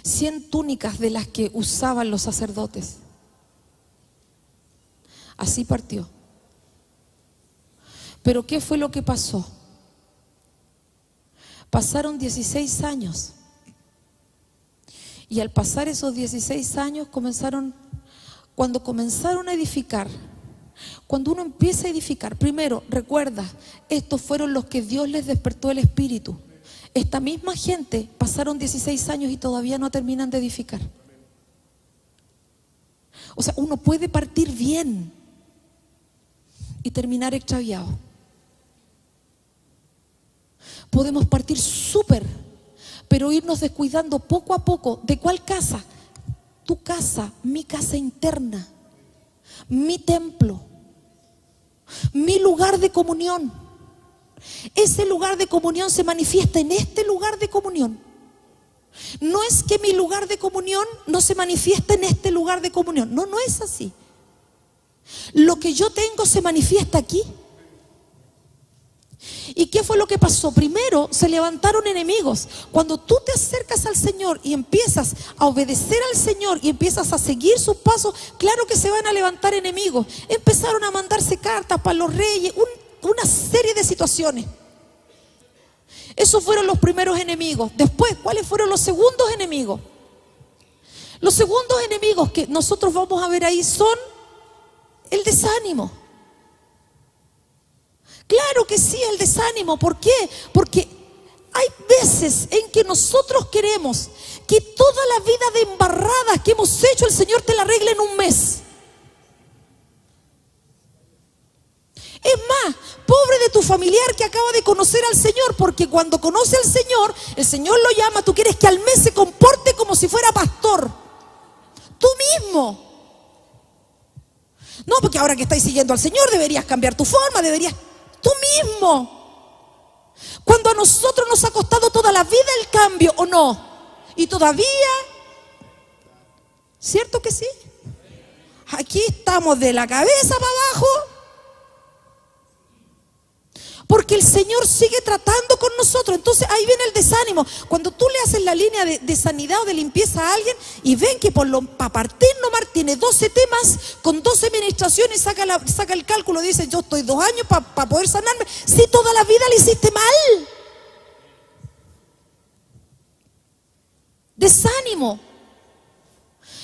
100 túnicas de las que usaban los sacerdotes. Así partió. Pero ¿qué fue lo que pasó? Pasaron 16 años. Y al pasar esos 16 años cuando comenzaron a edificar, Cuando uno empieza a edificar, primero, recuerda, estos fueron los que Dios les despertó el espíritu. Esta misma gente pasaron 16 años y todavía no terminan de edificar. O sea, uno puede partir bien y terminar extraviado. Podemos partir súper, pero irnos descuidando poco a poco. ¿De cuál casa? Tu casa, mi casa interna, mi templo, mi lugar de comunión. Ese lugar de comunión se manifiesta en este lugar de comunión. No es que mi lugar de comunión no se manifiesta en este lugar de comunión. No, no es así. Lo que yo tengo se manifiesta aquí. ¿Y qué fue lo que pasó? Primero se levantaron enemigos. Cuando tú te acercas al Señor y empiezas a obedecer al Señor y empiezas a seguir sus pasos, claro que se van a levantar enemigos. Empezaron a mandarse cartas para los reyes, una serie de situaciones. Esos fueron los primeros enemigos. Después, ¿cuáles fueron los segundos enemigos? Los segundos enemigos que nosotros vamos a ver ahí son el desánimo. Claro que sí, el desánimo. ¿Por qué? Porque hay veces en que nosotros queremos que toda la vida de embarradas que hemos hecho, el Señor te la arregle en un mes. Es más, pobre de tu familiar que acaba de conocer al Señor, porque cuando conoce al Señor, el Señor lo llama, tú quieres que al mes se comporte como si fuera pastor. Tú mismo. No, porque ahora que estás siguiendo al Señor deberías cambiar tu forma, deberías... Tú mismo. Cuando a nosotros nos ha costado toda la vida el cambio, ¿o no? Y todavía, ¿cierto que sí? Aquí estamos de la cabeza para abajo. Porque el Señor sigue tratando con nosotros. Entonces ahí viene el desánimo. Cuando tú le haces la línea de sanidad o de limpieza a alguien y ven que para partir nomás tiene 12 temas con 12 administraciones, saca el cálculo y dice, yo estoy 2 años para poder sanarme. Si toda la vida le hiciste mal. Desánimo.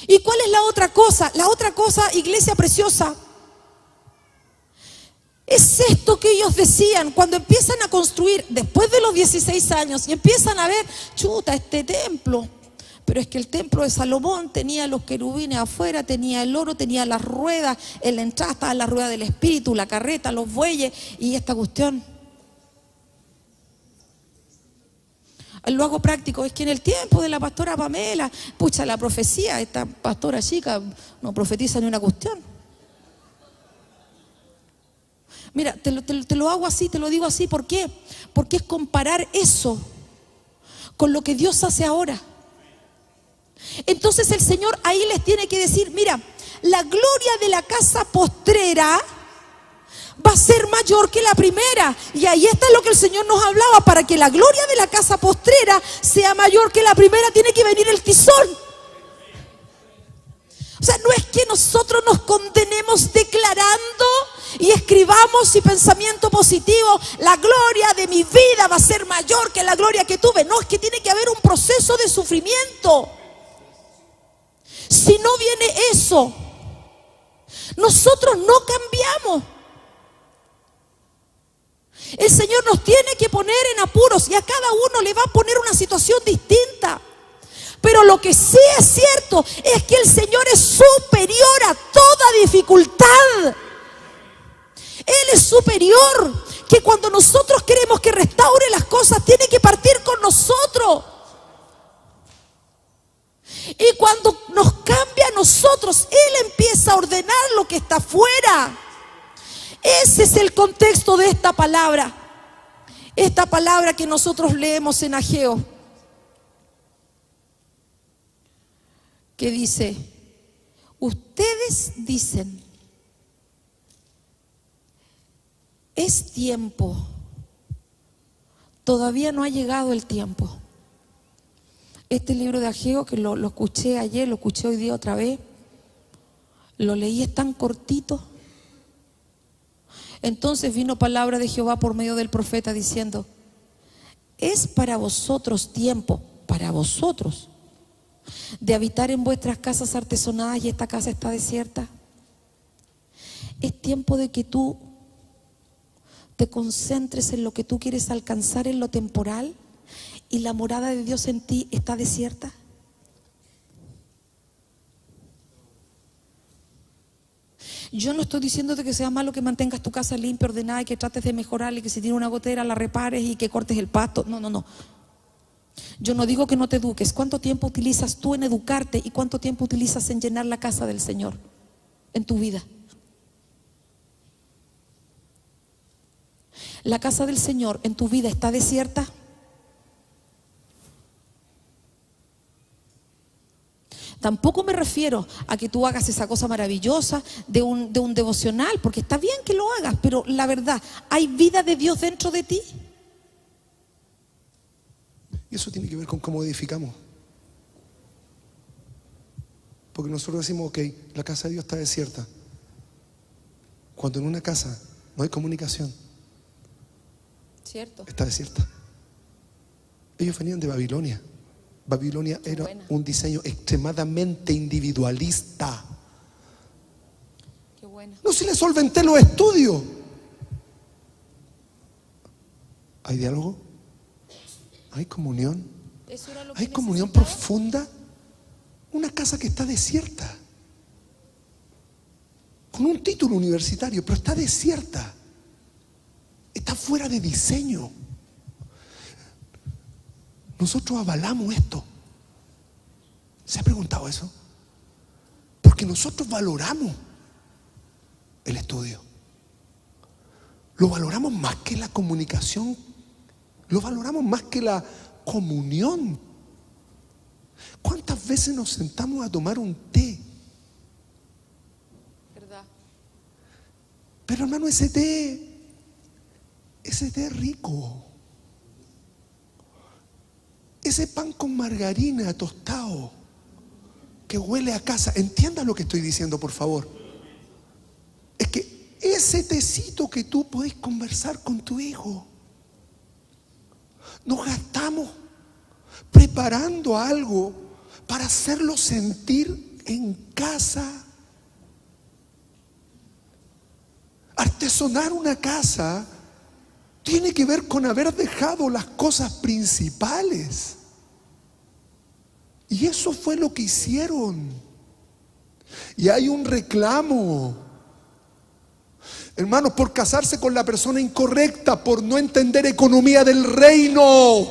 ¿Y cuál es la otra cosa? La otra cosa, iglesia preciosa, es esto que ellos decían cuando empiezan a construir después de los 16 años y empiezan a ver, chuta, este templo. Pero es que el templo de Salomón tenía los querubines afuera, tenía el oro, tenía las ruedas, en la entrada estaba la rueda del espíritu, la carreta, los bueyes y esta cuestión. Lo hago práctico, es que en el tiempo de la pastora Pamela, pucha, la profecía, esta pastora chica no profetiza ni una cuestión. Mira, te lo hago así, te lo digo así, ¿por qué? Porque es comparar eso con lo que Dios hace ahora. Entonces el Señor ahí les tiene que decir, mira, la gloria de la casa postrera va a ser mayor que la primera. Y ahí está lo que el Señor nos hablaba, para que la gloria de la casa postrera sea mayor que la primera, tiene que venir el tizón. O sea, no es que nosotros nos condenemos declarando y escribamos y pensamiento positivo, la gloria de mi vida va a ser mayor que la gloria que tuve. No, es que tiene que haber un proceso de sufrimiento. Si no viene eso, nosotros no cambiamos. El Señor nos tiene que poner en apuros y a cada uno le va a poner una situación distinta. Pero lo que sí es cierto es que el Señor es superior a toda dificultad. Él es superior, que cuando nosotros queremos que restaure las cosas, tiene que partir con nosotros. Y cuando nos cambia a nosotros, Él empieza a ordenar lo que está afuera. Ese es el contexto de esta palabra. Esta palabra que nosotros leemos en Ageo, que dice, ustedes dicen, es tiempo, todavía no ha llegado el tiempo. Este libro de Ageo, que lo escuché ayer, lo escuché hoy día otra vez, lo leí, es tan cortito. Entonces vino palabra de Jehová por medio del profeta diciendo, es para vosotros tiempo, para vosotros, de habitar en vuestras casas artesonadas y esta casa está desierta. Es tiempo de que tú te concentres en lo que tú quieres alcanzar en lo temporal y la morada de Dios en ti está desierta. Yo no estoy diciéndote que sea malo que mantengas tu casa limpia, ordenada y que trates de mejorarla y que si tiene una gotera la repares y que cortes el pasto. No, no, no. Yo no digo que no te eduques. ¿Cuánto tiempo utilizas tú en educarte y cuánto tiempo utilizas en llenar la casa del Señor en tu vida? ¿La casa del Señor en tu vida está desierta? Tampoco me refiero a que tú hagas esa cosa maravillosa de un devocional, porque está bien que lo hagas, pero la verdad, ¿hay vida de Dios dentro de ti? Y eso tiene que ver con cómo edificamos. Porque nosotros decimos, ok, la casa de Dios está desierta. Cuando en una casa no hay comunicación, ¿cierto? está desierta. Ellos venían de Babilonia. Babilonia era un diseño extremadamente individualista. Qué buena. No se les solventé los estudios. ¿Hay diálogo? ¿Hay comunión? Eso era lo que ¿Hay comunión necesitaba. profunda? Una casa que está desierta. Con un título universitario, pero está desierta. Está fuera de diseño. Nosotros avalamos esto. ¿Se ha preguntado eso? Porque nosotros valoramos el estudio. Lo valoramos más que la comunicación. Lo valoramos más que la comunión. ¿Cuántas veces nos sentamos a tomar un té? ¿Verdad? Pero hermano, ese té es rico. Ese pan con margarina tostado que huele a casa. Entienda lo que estoy diciendo, por favor. Es que ese tecito que tú podés conversar con tu hijo, nos gastamos preparando algo para hacerlo sentir en casa. Artesonar una casa tiene que ver con haber dejado las cosas principales. Y eso fue lo que hicieron. Y hay un reclamo, hermanos, por casarse con la persona incorrecta, por no entender economía del reino,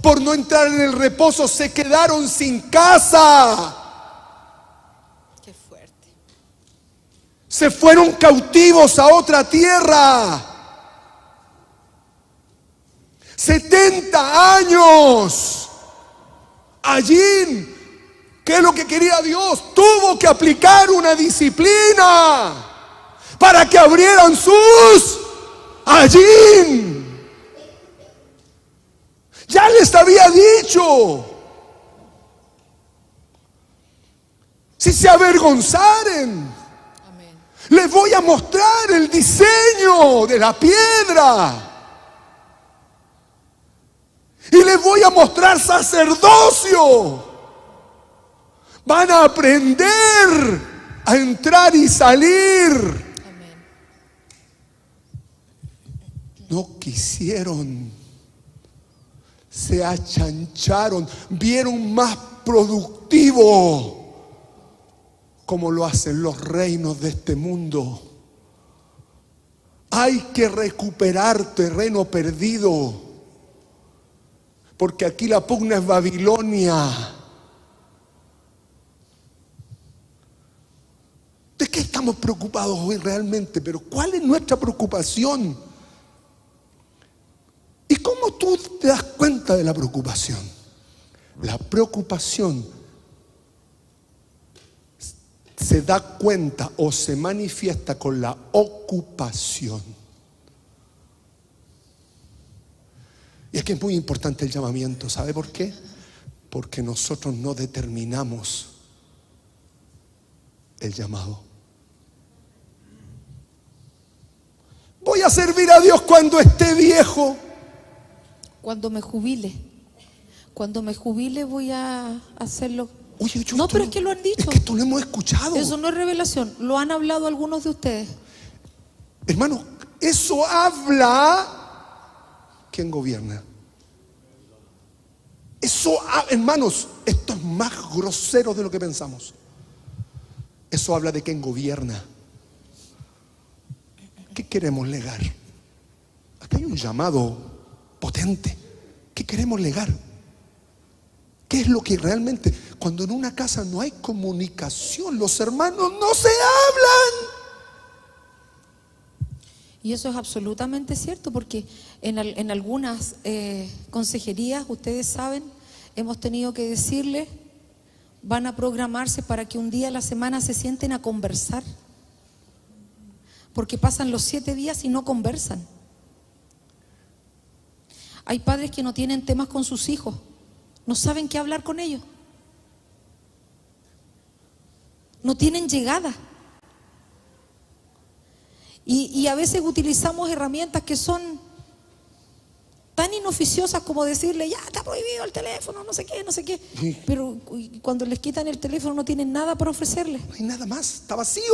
por no entrar en el reposo, se quedaron sin casa. Qué fuerte. Se fueron cautivos a otra tierra. 70 años. Allí, ¿qué es lo que quería Dios? Tuvo que aplicar una disciplina para que abrieran sus allí. Ya les había dicho, si se avergonzaren, Amén. les voy a mostrar el diseño de la piedra. Y les voy a mostrar sacerdocio. Van a aprender a entrar y salir. Amén. No quisieron. Se achancharon. Vieron más productivo como lo hacen los reinos de este mundo. Hay que recuperar terreno perdido. Porque aquí la pugna es Babilonia. ¿De qué estamos preocupados hoy realmente? Pero ¿cuál es nuestra preocupación? ¿Y cómo tú te das cuenta de la preocupación? La preocupación se da cuenta o se manifiesta con la ocupación. Y aquí es muy importante el llamamiento. ¿Sabe por qué? Porque nosotros no determinamos el llamado. Voy a servir a Dios cuando esté viejo. Cuando me jubile voy a hacerlo. Oye, No, esto pero es que lo han dicho. Es que esto lo hemos escuchado. Eso no es revelación, lo han hablado algunos de ustedes. Hermano, eso habla quién gobierna. Eso, hermanos, esto es más grosero de lo que pensamos. Eso habla de quién gobierna. ¿Qué queremos legar? Aquí hay un llamado potente. ¿Qué queremos legar? ¿Qué es lo que realmente, cuando en una casa no hay comunicación, los hermanos no se hablan? Y eso es absolutamente cierto, porque en algunas consejerías, ustedes saben, hemos tenido que decirles, van a programarse para que un día a la semana se sienten a conversar, porque pasan los 7 días y no conversan. Hay padres que no tienen temas con sus hijos, no saben qué hablar con ellos, no tienen llegada. Y a veces utilizamos herramientas que son tan inoficiosas como decirle, ya está prohibido el teléfono, no sé qué, no sé qué. Sí. Pero cuando les quitan el teléfono no tienen nada para ofrecerle. No hay nada más, está vacío.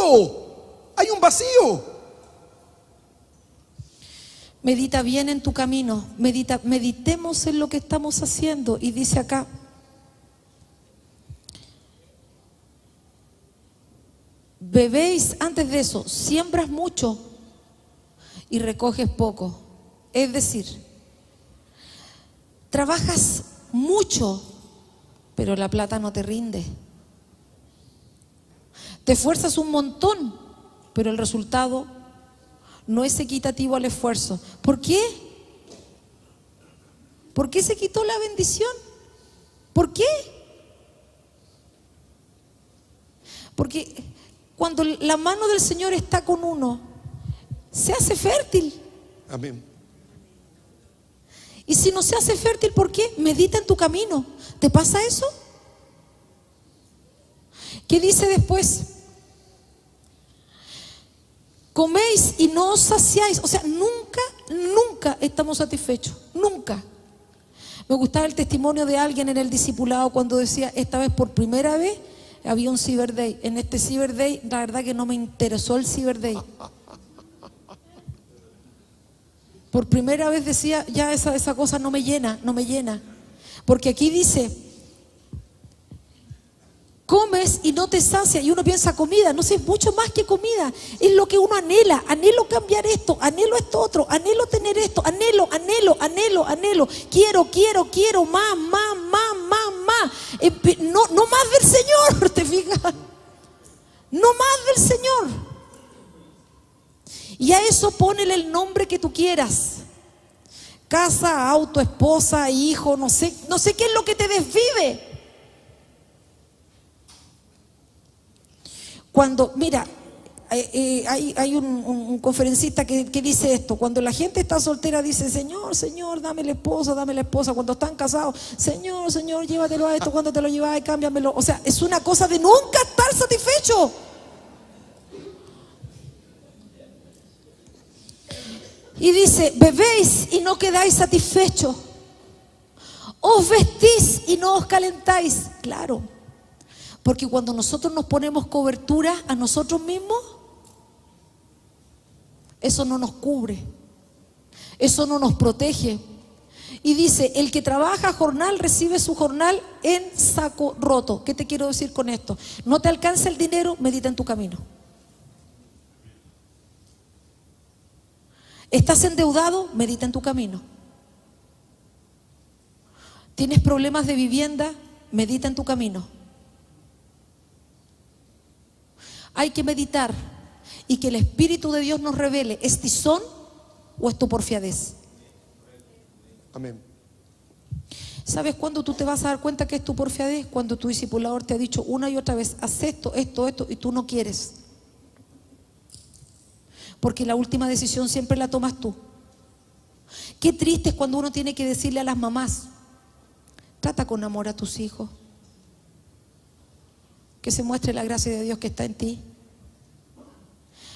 Hay un vacío. Medita bien en tu camino, meditemos en lo que estamos haciendo. Y dice acá, bebéis, antes de eso, siembras mucho y recoges poco. Es decir, trabajas mucho, pero la plata no te rinde. Te esfuerzas un montón, pero el resultado no es equitativo al esfuerzo. ¿Por qué? ¿Por qué se quitó la bendición? ¿Por qué? Porque cuando la mano del Señor está con uno, se hace fértil. Amén. Y si no se hace fértil, ¿por qué? Medita en tu camino. ¿Te pasa eso? ¿Qué dice después? Coméis y no os saciáis. O sea, nunca estamos satisfechos. Nunca. Me gustaba el testimonio de alguien en el discipulado cuando decía, esta vez por primera vez había un Cyber Day. En este Cyber Day, la verdad que no me interesó el Cyber Day. Por primera vez decía, ya esa cosa no me llena. Porque aquí dice, comes y no te sacia. Y uno piensa comida, no sé, es mucho más que comida. Es lo que uno anhela. Anhelo cambiar esto, anhelo esto otro, anhelo tener esto, anhelo. Quiero, más. No más del Señor, ¿te fijas? No más del Señor. Y a eso ponele el nombre que tú quieras. Casa, auto, esposa, hijo, no sé qué es lo que te desvive. Cuando, mira, hay un conferencista que dice esto: cuando la gente está soltera dice, Señor, dame la esposa. Cuando están casados, Señor, llévatelo a esto, cuando te lo llevas, cámbiamelo. O sea, es una cosa de nunca estar satisfecho. Y dice, bebéis y no quedáis satisfechos, os vestís y no os calentáis. Claro, porque cuando nosotros nos ponemos cobertura a nosotros mismos, eso no nos cubre, eso no nos protege. Y dice, el que trabaja jornal recibe su jornal en saco roto. ¿Qué te quiero decir con esto? No te alcanza el dinero, medita en tu camino. ¿Estás endeudado? Medita en tu camino. ¿Tienes problemas de vivienda? Medita en tu camino. Hay que meditar y que el Espíritu de Dios nos revele, ¿es tizón o es tu porfiadez? Amén. ¿Sabes cuándo tú te vas a dar cuenta que es tu porfiadez? Cuando tu discipulador te ha dicho una y otra vez, haz esto, y tú no quieres. Porque la última decisión siempre la tomas tú. Qué triste es cuando uno tiene que decirle a las mamás, trata con amor a tus hijos, que se muestre la gracia de Dios que está en ti.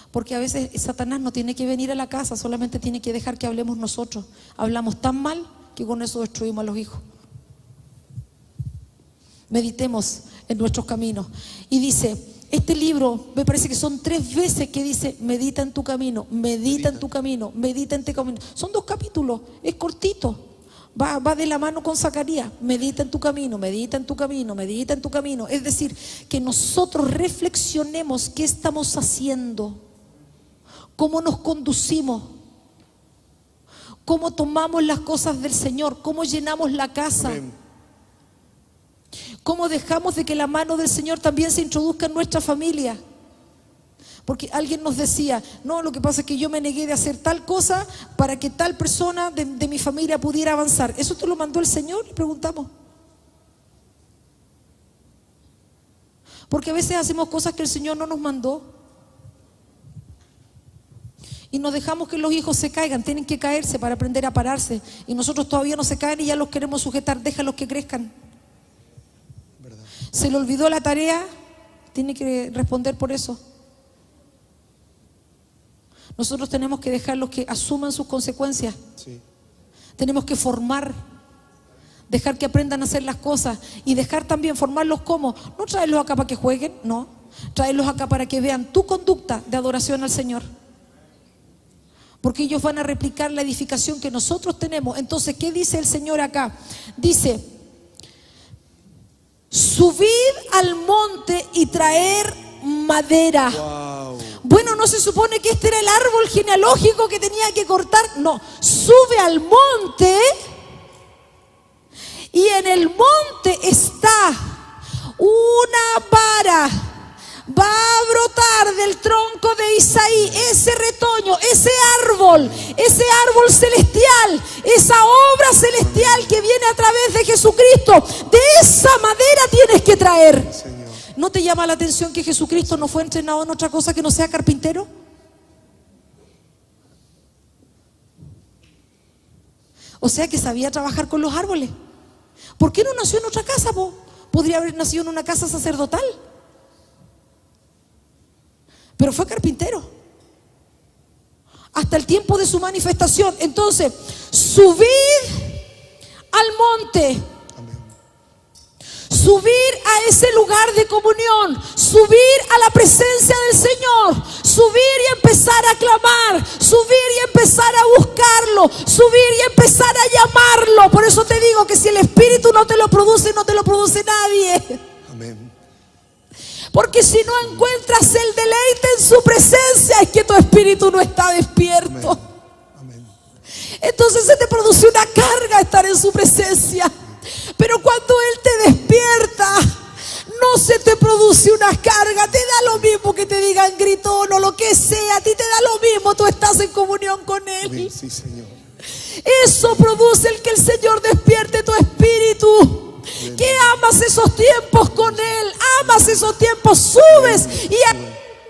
Porque a veces Satanás no tiene que venir a la casa, solamente tiene que dejar que hablemos nosotros. Hablamos tan mal que con eso destruimos a los hijos. Meditemos en nuestros caminos. Y dice, este libro, me parece que son 3 veces que dice, medita en tu camino, medita en tu camino, medita en tu camino. Son 2 capítulos, es cortito. Va de la mano con Zacarías. Medita en tu camino, medita en tu camino, medita en tu camino. Es decir, que nosotros reflexionemos qué estamos haciendo, cómo nos conducimos, cómo tomamos las cosas del Señor, cómo llenamos la casa. Amén. Cómo dejamos de que la mano del Señor también se introduzca en nuestra familia. Porque alguien nos decía, no, lo que pasa es que yo me negué de hacer tal cosa para que tal persona de mi familia pudiera avanzar. ¿Eso te lo mandó el Señor? Le preguntamos. Porque a veces hacemos cosas que el Señor no nos mandó. Y nos dejamos que los hijos se caigan. Tienen que caerse para aprender a pararse. Y nosotros todavía no se caen y ya los queremos sujetar. Déjalos que crezcan. ¿Verdad? Se le olvidó la tarea, tiene que responder por eso. Nosotros tenemos que dejarlos que asuman sus consecuencias. Sí. Tenemos que formar, dejar que aprendan a hacer las cosas y dejar también formarlos como, no traerlos acá para que jueguen, no, traerlos acá para que vean tu conducta de adoración al Señor. Porque ellos van a replicar la edificación que nosotros tenemos. Entonces, ¿qué dice el Señor acá? Dice, subid al monte y traer madera. Wow. Bueno, ¿no se supone que este era el árbol genealógico que tenía que cortar? No, sube al monte y en el monte está una vara. Va a brotar del tronco de Isaí ese retoño, ese árbol celestial, esa obra celestial que viene a través de Jesucristo. De esa madera tienes que traer. Señor. ¿No te llama la atención que Jesucristo no fue entrenado en otra cosa que no sea carpintero? O sea que sabía trabajar con los árboles. ¿Por qué no nació en otra casa, po? Podría haber nacido en una casa sacerdotal. Pero fue carpintero. Hasta el tiempo de su manifestación. Entonces, subid al monte. Subir a ese lugar de comunión, subir a la presencia del Señor, subir y empezar a clamar, subir y empezar a buscarlo, subir y empezar a llamarlo. Por eso te digo que si el Espíritu no te lo produce, no te lo produce nadie. Amén. Porque si no encuentras el deleite en su presencia, es que tu espíritu no está despierto. Amén. Entonces se te produce una carga estar en su presencia. Pero cuando Él te despierta, no se te produce una carga. Te da lo mismo que te digan gritón o lo que sea. A ti te da lo mismo, tú estás en comunión con Él. Amén. Sí, Señor. Eso produce el que el Señor despierte tu espíritu. Amén. Que amas esos tiempos con Él. Amas esos tiempos, subes y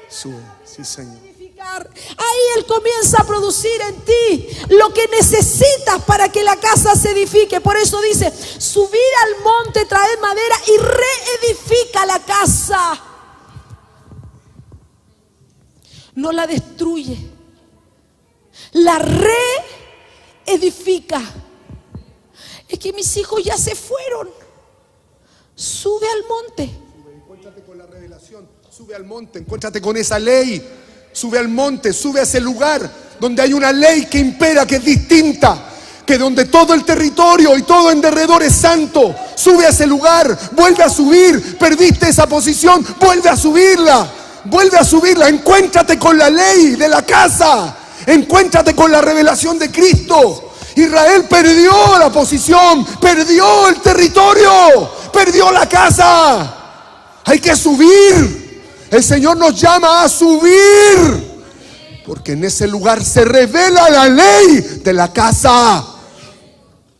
Sube. Sí, Señor. ahí Él comienza a producir en ti lo que necesitas para que la casa se edifique. Por eso dice, subir al monte, traer madera y reedifica la casa. No la destruye, la reedifica. Es que mis hijos ya se fueron. Sube al monte. Encuéntrate con la revelación. Sube al monte, encuéntrate con esa ley. Sube al monte, sube a ese lugar donde hay una ley que impera, que es distinta, que donde todo el territorio y todo en derredor es santo. Sube a ese lugar, vuelve a subir. Perdiste esa posición, vuelve a subirla. Vuelve a subirla, encuéntrate con la ley de la casa. Encuéntrate con la revelación de Cristo. Israel perdió la posición, perdió el territorio, perdió la casa. Hay que subir. El Señor nos llama a subir, porque en ese lugar se revela la ley de la casa.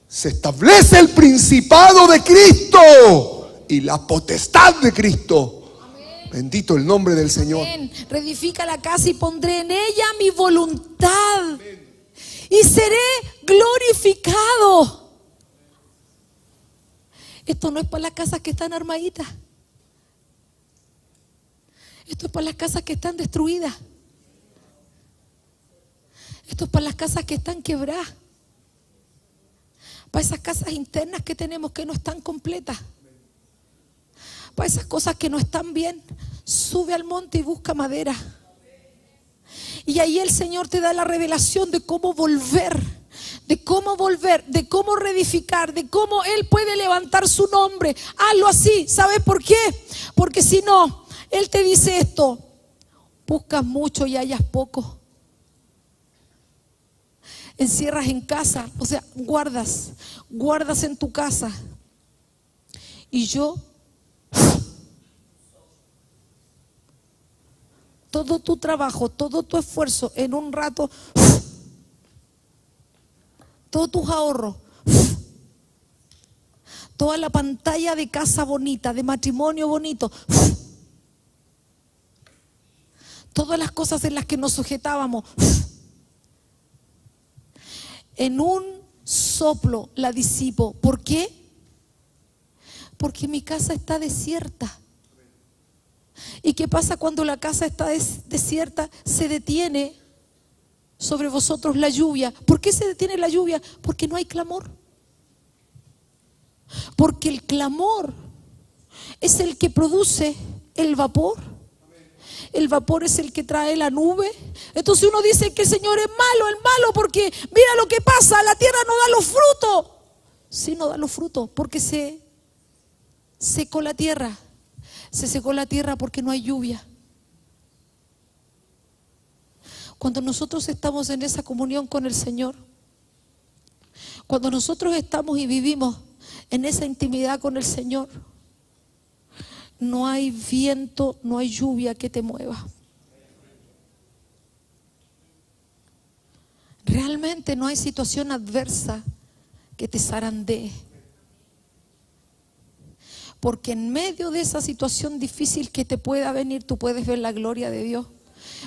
Se establece el principado de Cristo y la potestad de Cristo. Amén. Bendito el nombre del Señor. Amén. Reedifica la casa y pondré en ella mi voluntad. Amén. Y seré glorificado. Esto no es para las casas que están armaditas. Esto es para las casas que están destruidas. Esto es para las casas que están quebradas. Para esas casas internas que tenemos que no están completas. para esas cosas que no están bien, sube al monte y busca madera. Y ahí el Señor te da la revelación de cómo volver, de cómo reedificar, de cómo Él puede levantar su nombre. Hazlo así. ¿Sabes por qué? Porque si no, Él te dice esto: buscas mucho y hallas poco. Encierras en casa, o sea, guardas en tu casa. Y yo, todo tu trabajo, todo tu esfuerzo, en un rato, todos tus ahorros, toda la pantalla de casa bonita, de matrimonio bonito, todas las cosas en las que nos sujetábamos, en un soplo la disipo. ¿Por qué? Porque mi casa está desierta. ¿Y qué pasa cuando la casa está desierta? Se detiene sobre vosotros la lluvia. ¿Por qué se detiene la lluvia? Porque no hay clamor. Porque el clamor es el que produce el vapor. El vapor es el que trae la nube. Entonces uno dice que el Señor es malo porque mira lo que pasa, la tierra no da los frutos. Sí, no da los frutos porque se secó la tierra. Se secó la tierra porque no hay lluvia. Cuando nosotros estamos en esa comunión con el Señor, cuando nosotros estamos y vivimos en esa intimidad con el Señor, no hay viento, no hay lluvia que te mueva. Realmente no hay situación adversa que te zarandee. Porque en medio de esa situación difícil que te pueda venir, tú puedes ver la gloria de Dios.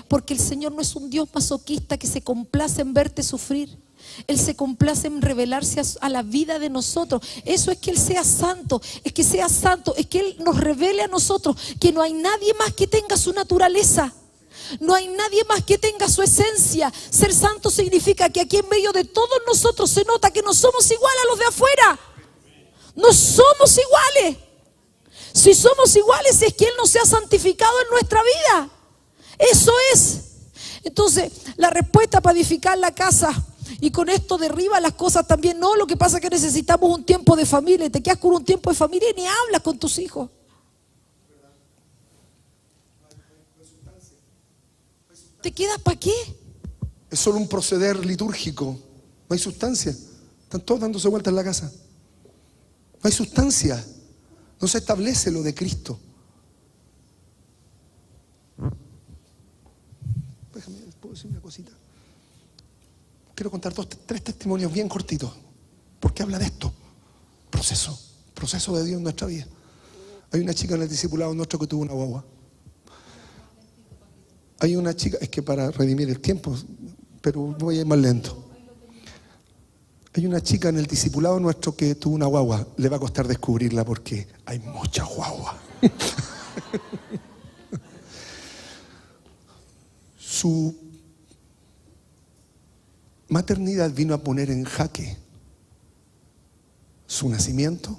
Porque el Señor no es un Dios masoquista que se complace en verte sufrir. Él se complace en revelarse a la vida de nosotros. Eso es que Él sea santo, es que sea santo, es que Él nos revele a nosotros que no hay nadie más que tenga su naturaleza. No hay nadie más que tenga su esencia. Ser santo significa que aquí en medio de todos nosotros se nota que no somos iguales a los de afuera. No somos iguales. Si somos iguales es que Él no se ha santificado en nuestra vida. Eso es. Entonces, la respuesta para edificar la casa, y con esto derriba las cosas también. No, lo que pasa es que necesitamos un tiempo de familia. Y te quedas con un tiempo de familia y ni hablas con tus hijos. ¿Te quedas para qué? Es solo un proceder litúrgico. No hay sustancia. Están todos dándose vueltas en la casa. No hay sustancia. No se establece lo de Cristo. Déjame, ¿puedo decir una cosita? Quiero contar tres testimonios bien cortitos. ¿Por qué habla de esto? Proceso de Dios en nuestra vida. Hay una chica en el discipulado nuestro que tuvo una guagua. Hay una chica, es que para redimir el tiempo, pero voy a ir más lento. Hay una chica en el discipulado nuestro que tuvo una guagua. Le va a costar descubrirla porque hay mucha guagua. Su maternidad vino a poner en jaque su nacimiento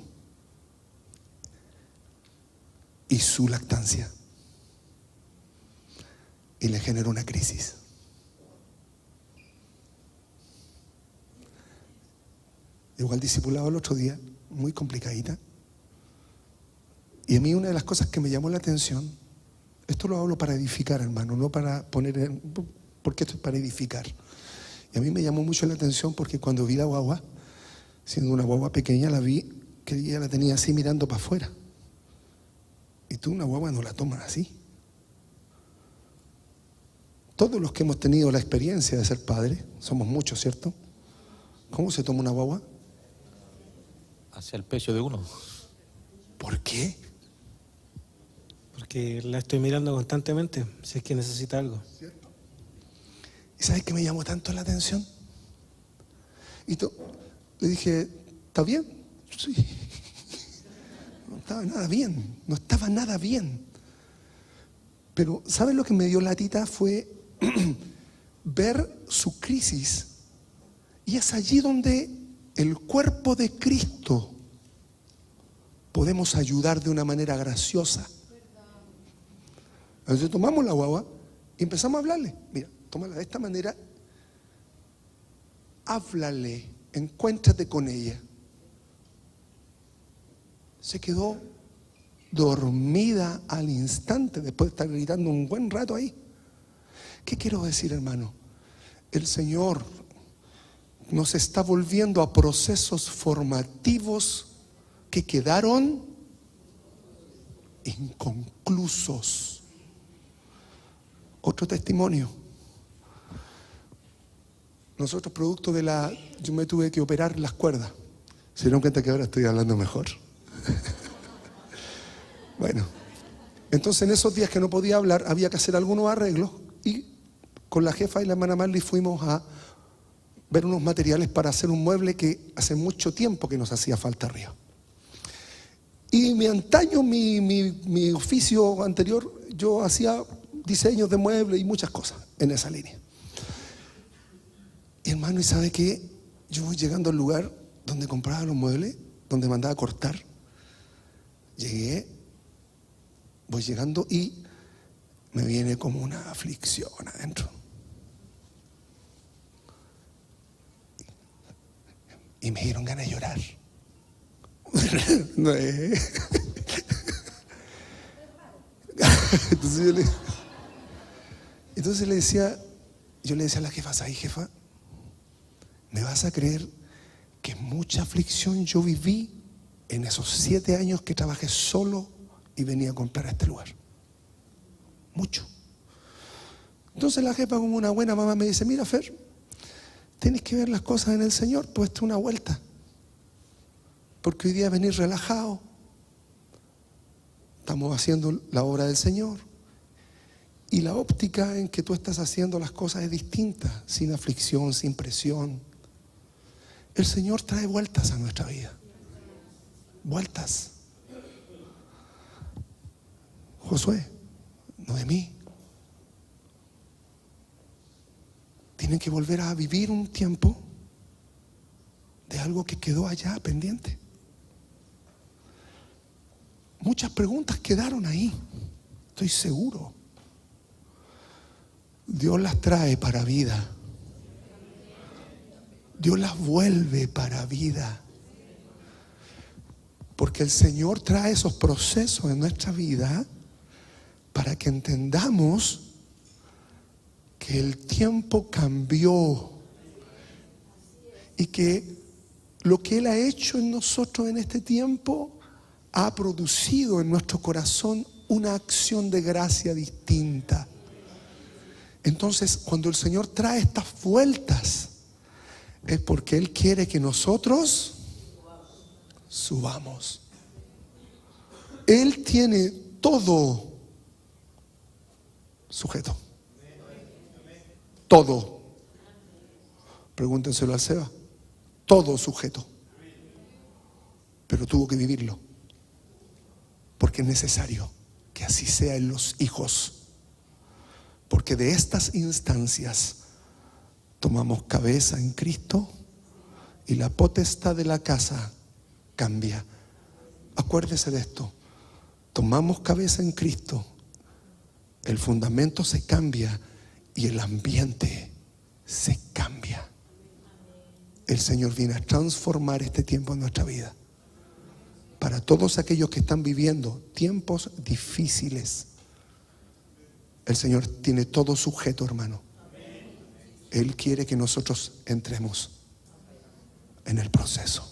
y su lactancia. Y le generó una crisis. Llegó al discipulado el otro día, muy complicadita. Y a mí una de las cosas que me llamó la atención, esto lo hablo para edificar, hermano, no para poner, porque esto es para edificar. Y a mí me llamó mucho la atención porque cuando vi la guagua, siendo una guagua pequeña, la vi que ella la tenía así mirando para afuera. Y tú una guagua no la tomas así. Todos los que hemos tenido la experiencia de ser padres, somos muchos, ¿cierto? ¿Cómo se toma una guagua? Hacia el pecho de uno. ¿Por qué? Porque la estoy mirando constantemente, si es que necesita algo. ¿Cierto? ¿Y sabes qué me llamó tanto la atención? Y le dije, ¿está bien? Sí. No estaba nada bien. Pero ¿sabes lo que me dio latita? Fue ver su crisis. Y es allí donde el cuerpo de Cristo podemos ayudar de una manera graciosa. Entonces tomamos la guagua y empezamos a hablarle. Mira, tómala de esta manera, háblale, encuéntrate con ella. Se quedó dormida al instante después de estar gritando un buen rato ahí. ¿Qué quiero decir, hermano? El Señor nos está volviendo a procesos formativos que quedaron inconclusos. Otro testimonio. Nosotros, producto de yo me tuve que operar las cuerdas. Se dieron cuenta que ahora estoy hablando mejor. Bueno, entonces en esos días que no podía hablar, había que hacer algunos arreglos y con la jefa y la hermana Marley fuimos a ver unos materiales para hacer un mueble que hace mucho tiempo que nos hacía falta arriba. Y mi oficio anterior, yo hacía diseños de muebles y muchas cosas en esa línea. Y hermano, ¿y sabe qué? Yo voy llegando al lugar donde compraba los muebles, donde mandaba a cortar. Voy llegando y me viene como una aflicción adentro. Y me dieron ganas de llorar. No es. Entonces yo le decía a la jefa, ¿sabes, jefa? ¿Me vas a creer que mucha aflicción yo viví en esos 7 años que trabajé solo y venía a comprar a este lugar? Mucho. Entonces la jefa, como una buena mamá, me dice, mira, Fer, tienes que ver las cosas en el Señor, pues date una vuelta. Porque hoy día venir relajado. Estamos haciendo la obra del Señor. Y la óptica en que tú estás haciendo las cosas es distinta, sin aflicción, sin presión. El Señor trae vueltas a nuestra vida. Vueltas. Josué, Noemí, tienen que volver a vivir un tiempo de algo que quedó allá pendiente. Muchas preguntas quedaron ahí, estoy seguro. Dios las trae para vida. Dios las vuelve para vida. Porque el Señor trae esos procesos en nuestra vida para que entendamos que el tiempo cambió y que lo que Él ha hecho en nosotros en este tiempo ha producido en nuestro corazón una acción de gracia distinta. Entonces, cuando el Señor trae estas vueltas, es porque Él quiere que nosotros subamos. Él tiene todo sujeto. Todo. Pregúntenselo al Seba. Todo sujeto. Pero tuvo que vivirlo. Porque es necesario que así sea en los hijos. Porque de estas instancias tomamos cabeza en Cristo y la potestad de la casa cambia. Acuérdese de esto. Tomamos cabeza en Cristo, el fundamento se cambia y el ambiente se cambia. El Señor viene a transformar este tiempo en nuestra vida. Para todos aquellos que están viviendo tiempos difíciles, el Señor tiene todo sujeto, hermano. Él quiere que nosotros entremos en el proceso.